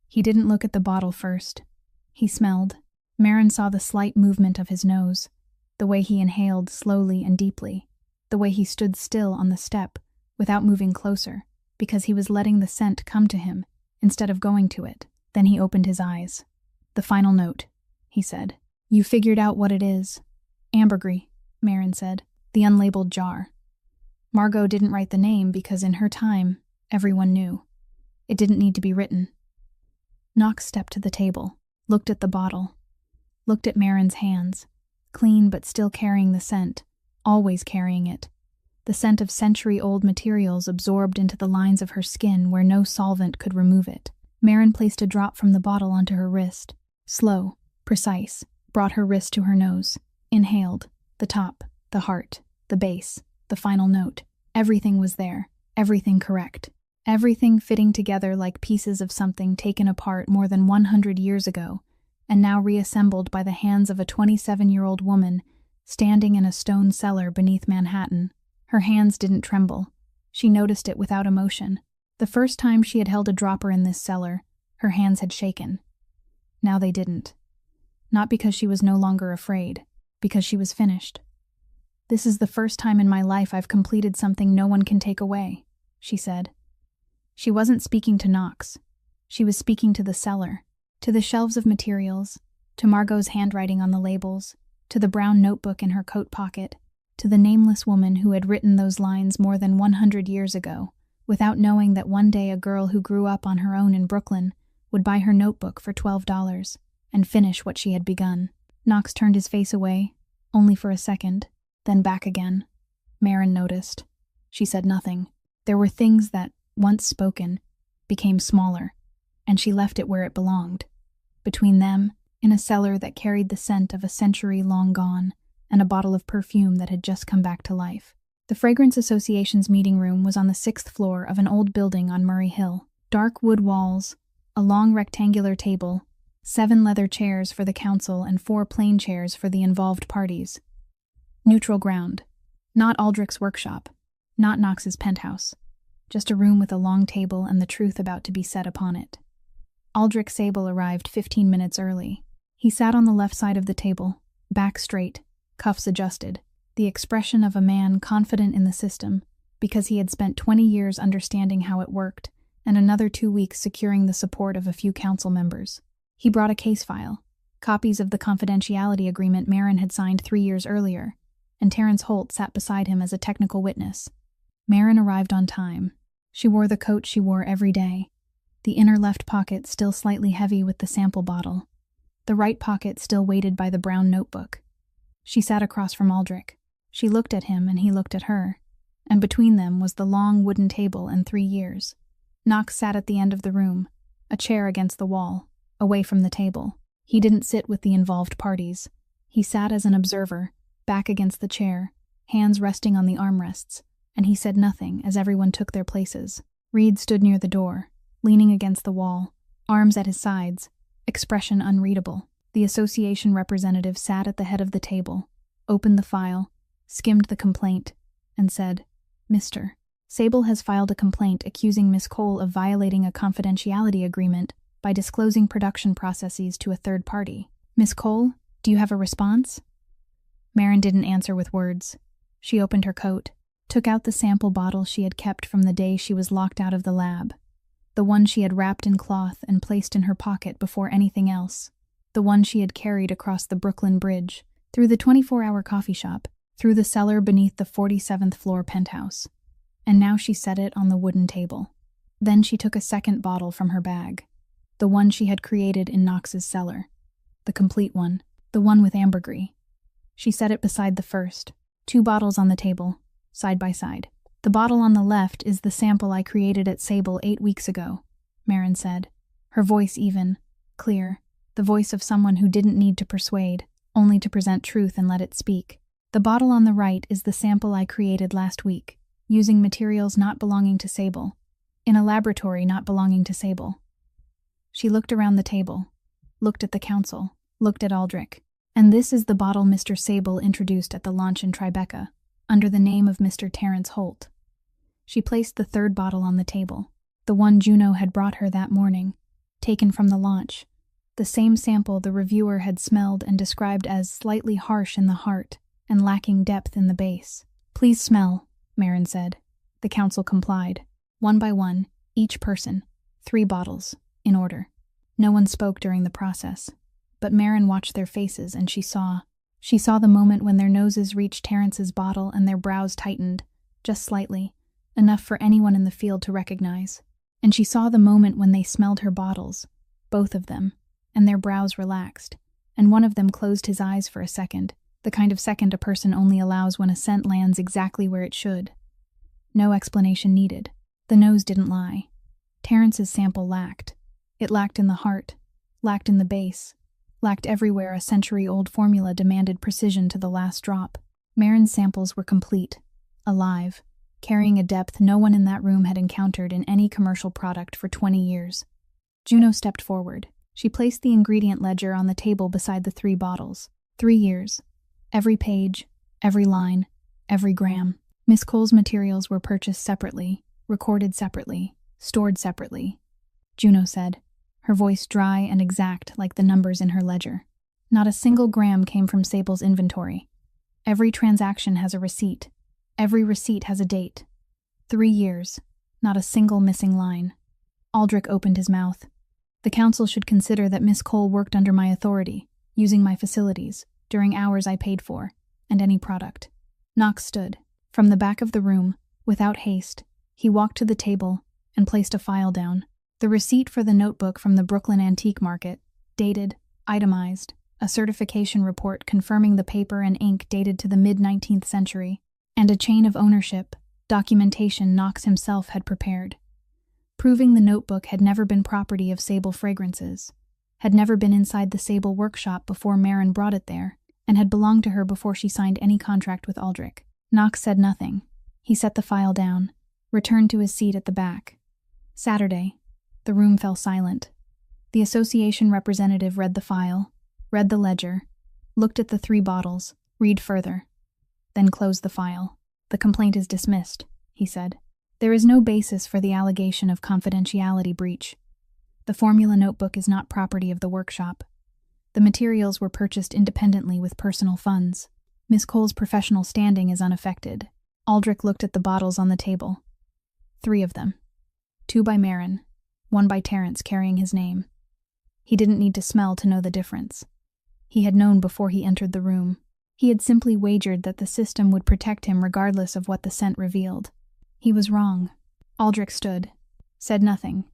He didn't look at the bottle first. He smelled. Marin saw the slight movement of his nose, the way he inhaled slowly and deeply, the way he stood still on the step without moving closer, because he was letting the scent come to him instead of going to it. Then he opened his eyes. The final note, he said. You figured out what it is. Ambergris, Marin said. The unlabeled jar. Margot didn't write the name because in her time, everyone knew. It didn't need to be written. Knox stepped to the table, looked at the bottle, looked at Marin's hands, clean but still carrying the scent, always carrying it. The scent of century-old materials absorbed into the lines of her skin where no solvent could remove it. Marin placed a drop from the bottle onto her wrist. Slow, precise, brought her wrist to her nose. Inhaled. The top, the heart, the base, the final note. Everything was there. Everything correct. Everything fitting together like pieces of something taken apart more than 100 years ago, and now reassembled by the hands of a 27-year-old woman standing in a stone cellar beneath Manhattan. Her hands didn't tremble. She noticed it without emotion. The first time she had held a dropper in this cellar, her hands had shaken. Now they didn't. Not because she was no longer afraid, because she was finished. This is the first time in my life I've completed something no one can take away, she said. She wasn't speaking to Knox. She was speaking to the cellar, to the shelves of materials, to Margot's handwriting on the labels, to the brown notebook in her coat pocket. to the nameless woman who had written those lines more than 100 years ago, without knowing that one day a girl who grew up on her own in Brooklyn would buy her notebook for $12 and finish what she had begun. Knox turned his face away, only for a second, then back again. Marin noticed. She said nothing. There were things that, once spoken, became smaller, and she left it where it belonged. Between them, in a cellar that carried the scent of a century long gone, and a bottle of perfume that had just come back to life. The Fragrance Association's meeting room was on the 6th floor of an old building on Murray Hill. Dark wood walls, a long rectangular table, 7 leather chairs for the council and 4 plain chairs for the involved parties. Neutral ground. Not Aldrich's workshop. Not Knox's penthouse. Just a room with a long table and the truth about to be said upon it. Aldrich Sable arrived 15 minutes early. He sat on the left side of the table, back straight, cuffs adjusted, the expression of a man confident in the system, because he had spent 20 years understanding how it worked, and another 2 weeks securing the support of a few council members. He brought a case file, copies of the confidentiality agreement Marin had signed 3 years earlier, and Terence Holt sat beside him as a technical witness. Marin arrived on time. She wore the coat she wore every day, the inner left pocket still slightly heavy with the sample bottle, the right pocket still weighted by the brown notebook. She sat across from Aldrich. She looked at him and he looked at her, and between them was the long wooden table and 3 years. Knox sat at the end of the room, a chair against the wall, away from the table. He didn't sit with the involved parties. He sat as an observer, back against the chair, hands resting on the armrests, and he said nothing as everyone took their places. Reed stood near the door, leaning against the wall, arms at his sides, expression unreadable. The association representative sat at the head of the table, opened the file, skimmed the complaint, and said, "Mr. Sable has filed a complaint accusing Miss Cole of violating a confidentiality agreement by disclosing production processes to a third party. Miss Cole, do you have a response?" Marin didn't answer with words. She opened her coat, took out the sample bottle she had kept from the day she was locked out of the lab, the one she had wrapped in cloth and placed in her pocket before anything else, the one she had carried across the Brooklyn Bridge, through the 24-hour coffee shop, through the cellar beneath the 47th floor penthouse. And now she set it on the wooden table. Then she took a second bottle from her bag, the one she had created in Knox's cellar, the complete one, the one with ambergris. She set it beside the first, 2 bottles on the table, side by side. "The bottle on the left is the sample I created at Sable 8 weeks ago," Marin said, her voice even, clear, the voice of someone who didn't need to persuade, only to present truth and let it speak. "The bottle on the right is the sample I created last week, using materials not belonging to Sable, in a laboratory not belonging to Sable." She looked around the table, looked at the council, looked at Aldrich. "And this is the bottle Mr. Sable introduced at the launch in Tribeca, under the name of Mr. Terence Holt." She placed the third bottle on the table, the one Juno had brought her that morning, taken from the launch, the same sample the reviewer had smelled and described as slightly harsh in the heart and lacking depth in the base. "Please smell," Marin said. The council complied. One by one, each person, 3 bottles, in order. No one spoke during the process, but Marin watched their faces and she saw the moment when their noses reached Terence's bottle and their brows tightened, just slightly, enough for anyone in the field to recognize. And she saw the moment when they smelled her bottles, both of them, and their brows relaxed, and one of them closed his eyes for a second, the kind of second a person only allows when a scent lands exactly where it should. No explanation needed. The nose didn't lie. Terence's sample lacked. It lacked in the heart, lacked in the base, lacked everywhere a century-old formula demanded precision to the last drop. Marin's samples were complete, alive, carrying a depth no one in that room had encountered in any commercial product for 20 years. Juno stepped forward. She placed the ingredient ledger on the table beside the 3 bottles. 3 years. Every page, every line, every gram. Miss Cole's materials were purchased separately, recorded separately, stored separately, Juno said, her voice dry and exact like the numbers in her ledger. Not a single gram came from Sable's inventory. Every transaction has a receipt. Every receipt has a date. 3 years. Not a single missing line. Aldrich opened his mouth. "The council should consider that Miss Cole worked under my authority, using my facilities, during hours I paid for, and any product. Knox stood. From the back of the room, without haste, he walked to the table and placed a file down. The receipt for the notebook from the Brooklyn Antique Market, dated, itemized, a certification report confirming the paper and ink dated to the mid-19th century, and a chain of ownership, documentation Knox himself had prepared, proving the notebook had never been property of Sable Fragrances, had never been inside the Sable workshop before Marin brought it there, and had belonged to her before she signed any contract with Aldrich. Knox said nothing. He set the file down, returned to his seat at the back. Saturday. The room fell silent. The association representative read the file, read the ledger, looked at the 3 bottles, read further, then closed the file. "The complaint is dismissed," he said. "There is no basis for the allegation of confidentiality breach. The formula notebook is not property of the workshop. The materials were purchased independently with personal funds. Miss Cole's professional standing is unaffected." Aldrich looked at the bottles on the table. 3 of them. 2 by Marin, 1 by Terence carrying his name. He didn't need to smell to know the difference. He had known before he entered the room. He had simply wagered that the system would protect him regardless of what the scent revealed. He was wrong. Aldrich stood, said nothing,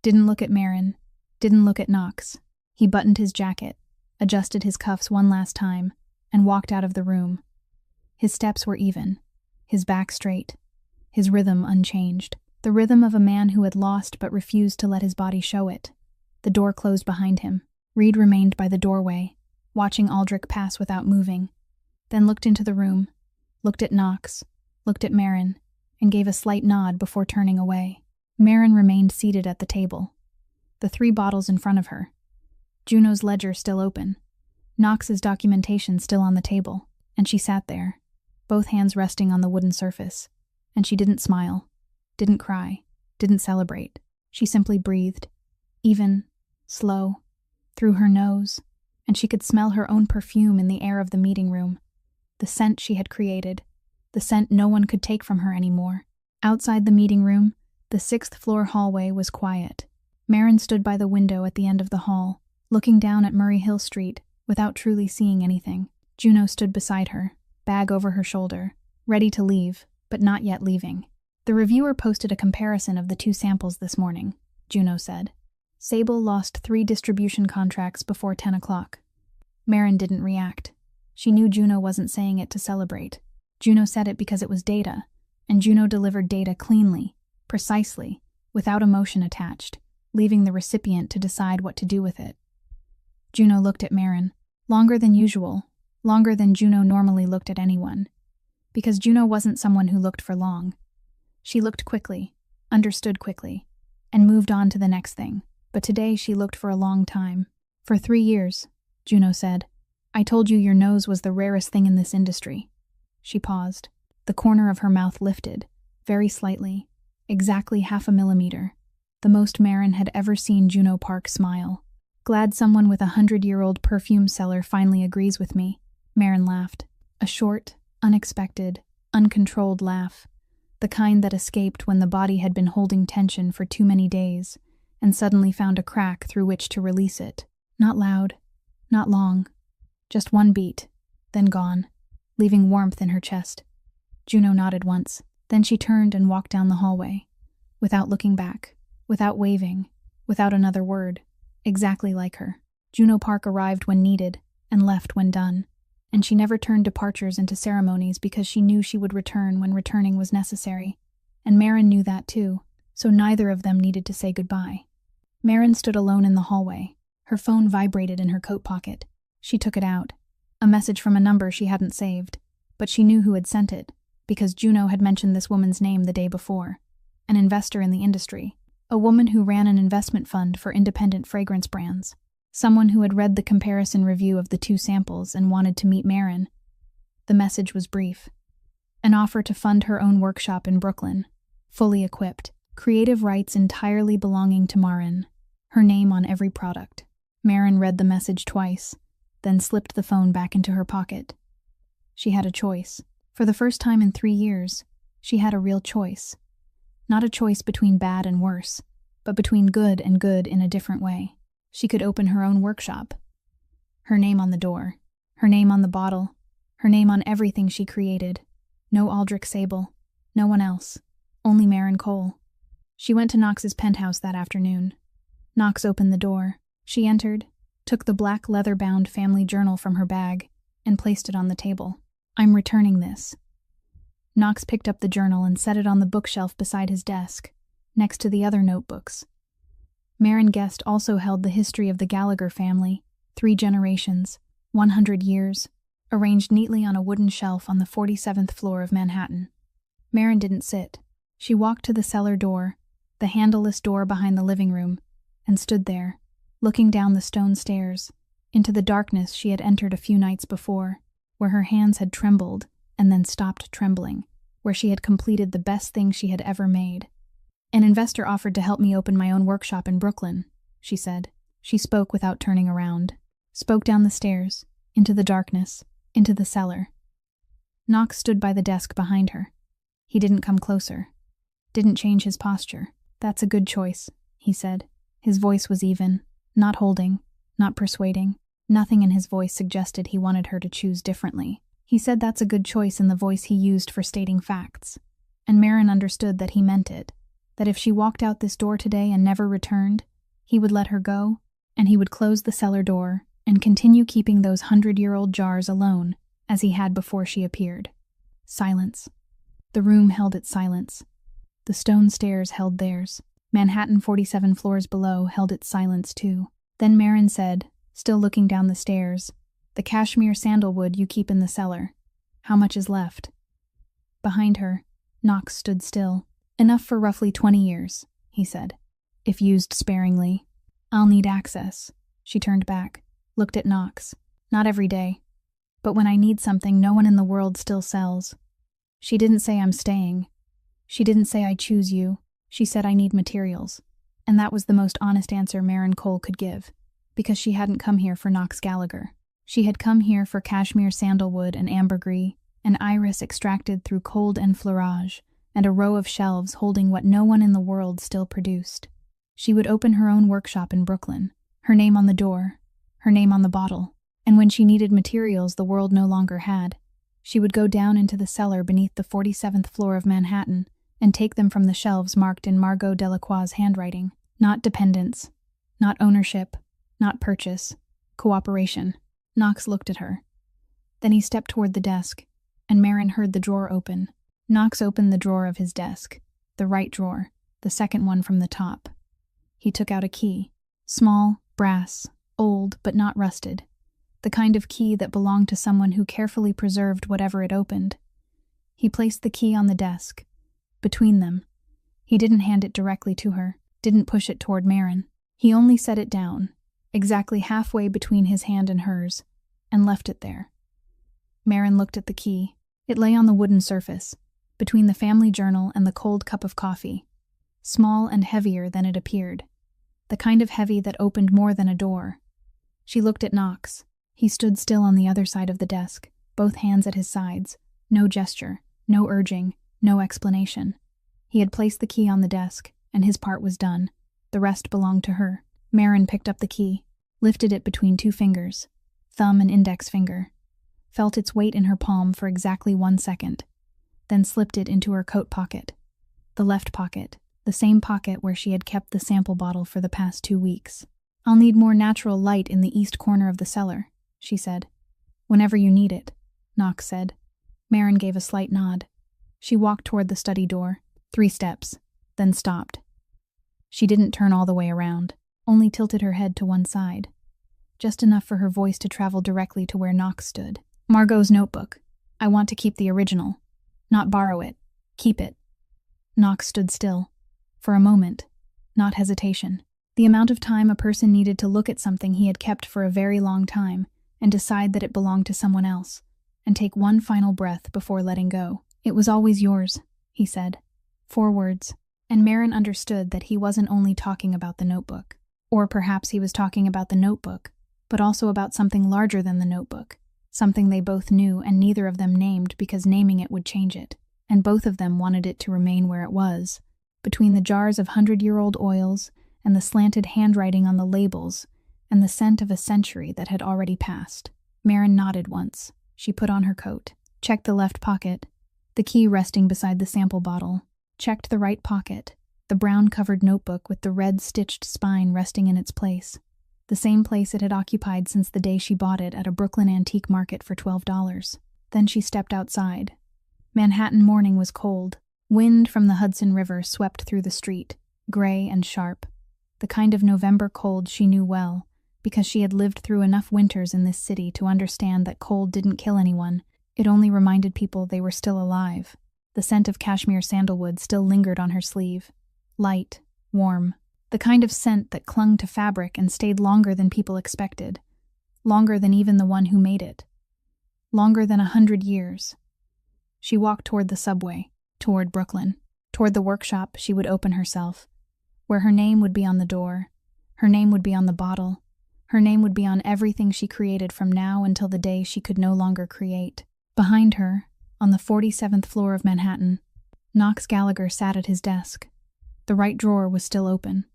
didn't look at Marin, didn't look at Knox. He buttoned his jacket, adjusted his cuffs one last time, and walked out of the room. His steps were even, his back straight, his rhythm unchanged. The rhythm of a man who had lost but refused to let his body show it. The door closed behind him. Reed remained by the doorway, watching Aldrich pass without moving, then looked into the room, looked at Knox, looked at Marin, and gave a slight nod before turning away. Marin remained seated at the table, the 3 bottles in front of her, Juno's ledger still open, Knox's documentation still on the table, and she sat there, both hands resting on the wooden surface, and she didn't smile, didn't cry, didn't celebrate. She simply breathed, even, slow, through her nose, and she could smell her own perfume in the air of the meeting room, the scent she had created, the scent no one could take from her anymore. Outside the meeting room, the 6th floor hallway was quiet. Marin stood by the window at the end of the hall, looking down at Murray Hill Street without truly seeing anything. Juno stood beside her, bag over her shoulder, ready to leave, but not yet leaving. "The reviewer posted a comparison of the 2 samples this morning," Juno said. "Sable lost 3 distribution contracts before 10 o'clock. Marin didn't react. She knew Juno wasn't saying it to celebrate. Juno said it because it was data, and Juno delivered data cleanly, precisely, without emotion attached, leaving the recipient to decide what to do with it. Juno looked at Marin, longer than usual, longer than Juno normally looked at anyone, because Juno wasn't someone who looked for long. She looked quickly, understood quickly, and moved on to the next thing. But today she looked for a long time. "For 3 years, Juno said. I told you your nose was the rarest thing in this industry." She paused. The corner of her mouth lifted, very slightly, exactly 0.5 millimeter. The most Marin had ever seen Juno Park smile. "Glad someone with a 100-year-old perfume seller finally agrees with me," Marin laughed. A short, unexpected, uncontrolled laugh. The kind that escaped when the body had been holding tension for too many days, and suddenly found a crack through which to release it. Not loud, not long, just 1 beat, then gone, leaving warmth in her chest. Juno nodded once, then she turned and walked down the hallway, without looking back, without waving, without another word, exactly like her. Juno Park arrived when needed, and left when done, and she never turned departures into ceremonies because she knew she would return when returning was necessary, and Marin knew that too, so neither of them needed to say goodbye. Marin stood alone in the hallway. Her phone vibrated in her coat pocket. She took it out, a message from a number she hadn't saved, but she knew who had sent it, because Juno had mentioned this woman's name the day before, an investor in the industry, a woman who ran an investment fund for independent fragrance brands. Someone who had read the comparison review of the 2 samples and wanted to meet Marin. The message was brief. An offer to fund her own workshop in Brooklyn, fully equipped, creative rights entirely belonging to Marin, her name on every product. Marin read the message twice, then slipped the phone back into her pocket. She had a choice. For the first time in 3 years, she had a real choice. Not a choice between bad and worse, but between good and good in a different way. She could open her own workshop. Her name on the door, her name on the bottle, her name on everything she created. No Aldrich Sable. No one else. Only Maren Cole. She went to Knox's penthouse that afternoon. Knox opened the door. She entered, took the black leather-bound family journal from her bag, and placed it on the table. "I'm returning this." Knox picked up the journal and set it on the bookshelf beside his desk, next to the other notebooks. Maren Guest also held the history of the Gallagher family, 3 generations, 100 years, arranged neatly on a wooden shelf on the 47th floor of Manhattan. Maren didn't sit. She walked to the cellar door, the handleless door behind the living room, and stood there, looking down the stone stairs, into the darkness she had entered a few nights before, where her hands had trembled and then stopped trembling, where she had completed the best thing she had ever made. "An investor offered to help me open my own workshop in Brooklyn," she said. She spoke without turning around, spoke down the stairs, into the darkness, into the cellar. Knox stood by the desk behind her. He didn't come closer, didn't change his posture. "That's a good choice," he said. His voice was even, not holding, not persuading. Nothing in his voice suggested he wanted her to choose differently. He said that's a good choice in the voice he used for stating facts. And Maren understood that he meant it, that if she walked out this door today and never returned, he would let her go, and he would close the cellar door and continue keeping those 100-year-old jars alone, as he had before she appeared. Silence. The room held its silence. The stone stairs held theirs. Manhattan 47 floors below held its silence too. Then Maren said, still looking down the stairs, "The cashmere sandalwood you keep in the cellar. How much is left?" Behind her, Knox stood still. "Enough for roughly 20 years, he said. "If used sparingly. I'll need access." She turned back, looked at Knox. "Not every day. But when I need something no one in the world still sells." She didn't say "I'm staying." She didn't say "I choose you." She said "I need materials." And that was the most honest answer Maren Cole could give, because she hadn't come here for Knox Gallagher. She had come here for cashmere sandalwood and ambergris, an iris extracted through cold enfleurage, and a row of shelves holding what no one in the world still produced. She would open her own workshop in Brooklyn, her name on the door, her name on the bottle, and when she needed materials the world no longer had, she would go down into the cellar beneath the 47th floor of Manhattan and take them from the shelves marked in Margot Delacroix's handwriting. Not dependence, not ownership, not purchase, cooperation. Knox looked at her. Then he stepped toward the desk, and Maren heard the drawer open. Knox opened the drawer of his desk, the right drawer, the second one from the top. He took out a key, small, brass, old but not rusted, the kind of key that belonged to someone who carefully preserved whatever it opened. He placed the key on the desk, between them. He didn't hand it directly to her, didn't push it toward Maren. He only set it down, exactly halfway between his hand and hers, and left it there. Maren looked at the key. It lay on the wooden surface, between the family journal and the cold cup of coffee, small and heavier than it appeared, the kind of heavy that opened more than a door. She looked at Knox. He stood still on the other side of the desk, both hands at his sides, no gesture, no urging, no explanation. He had placed the key on the desk, and his part was done. The rest belonged to her. Maren picked up the key, lifted it between 2 fingers, thumb and index finger, felt its weight in her palm for exactly 1 second, then slipped it into her coat pocket. The left pocket, the same pocket where she had kept the sample bottle for the past 2 weeks. "I'll need more natural light in the east corner of the cellar," she said. "Whenever you need it," Knox said. Maren gave a slight nod. She walked toward the study door, 3 steps, then stopped. She didn't turn all the way around, only tilted her head to one side, just enough for her voice to travel directly to where Knox stood. "Margot's notebook. I want to keep the original. Not borrow it. Keep it." Knox stood still. For a moment. Not hesitation. The amount of time a person needed to look at something he had kept for a very long time and decide that it belonged to someone else, and take one final breath before letting go. "It was always yours," he said. 4 words. And Maren understood that he wasn't only talking about the notebook. Or perhaps he was talking about the notebook, but also about something larger than the notebook, something they both knew and neither of them named because naming it would change it, and both of them wanted it to remain where it was, between the jars of 100-year-old oils and the slanted handwriting on the labels and the scent of a century that had already passed. Maren nodded once. She put on her coat, checked the left pocket, the key resting beside the sample bottle, checked the right pocket, the brown-covered notebook with the red stitched spine resting in its place, the same place it had occupied since the day she bought it at a Brooklyn antique market for $12. Then she stepped outside. Manhattan morning was cold. Wind from the Hudson River swept through the street, gray and sharp, the kind of November cold she knew well, because she had lived through enough winters in this city to understand that cold didn't kill anyone, it only reminded people they were still alive. The scent of cashmere sandalwood still lingered on her sleeve. Light, warm, the kind of scent that clung to fabric and stayed longer than people expected, longer than even the one who made it, longer than 100 years. She walked toward the subway, toward Brooklyn, toward the workshop she would open herself, where her name would be on the door, her name would be on the bottle, her name would be on everything she created from now until the day she could no longer create. Behind her, on the 47th floor of Manhattan, Knox Gallagher sat at his desk. The right drawer was still open.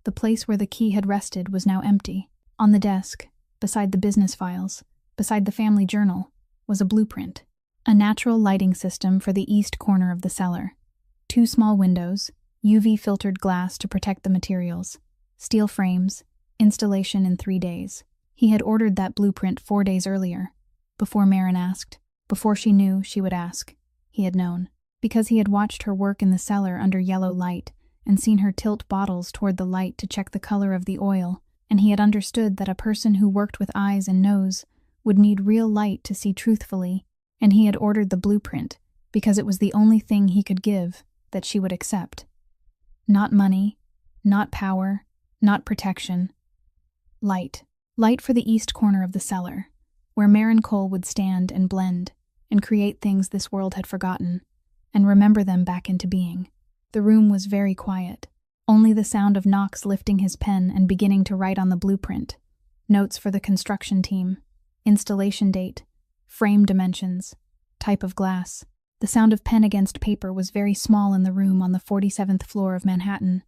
The place where the key had rested was now empty. On the desk, beside the business files, beside the family journal, was a blueprint. A natural lighting system for the east corner of the cellar. 2 small windows, UV-filtered glass to protect the materials, steel frames, installation in 3 days. He had ordered that blueprint 4 days earlier. Before Marin asked, before she knew she would ask, he had known. Because he had watched her work in the cellar under yellow light and seen her tilt bottles toward the light to check the color of the oil, and he had understood that a person who worked with eyes and nose would need real light to see truthfully, and he had ordered the blueprint because it was the only thing he could give that she would accept. Not money, not power, not protection. Light. Light for the east corner of the cellar, where Marin Cole would stand and blend and create things this world had forgotten, and remember them back into being. The room was very quiet, only the sound of Knox lifting his pen and beginning to write on the blueprint. Notes for the construction team, installation date, frame dimensions, type of glass. The sound of pen against paper was very small in the room on the 47th floor of Manhattan.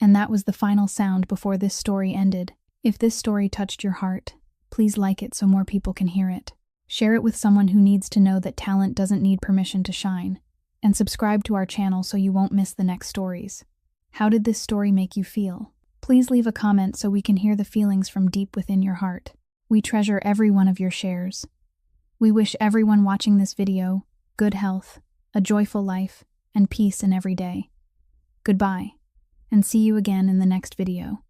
And that was the final sound before this story ended. If this story touched your heart, please like it so more people can hear it. Share it with someone who needs to know that talent doesn't need permission to shine. And subscribe to our channel so you won't miss the next stories. How did this story make you feel? Please leave a comment so we can hear the feelings from deep within your heart. We treasure every one of your shares. We wish everyone watching this video good health, a joyful life, and peace in every day. Goodbye, and see you again in the next video.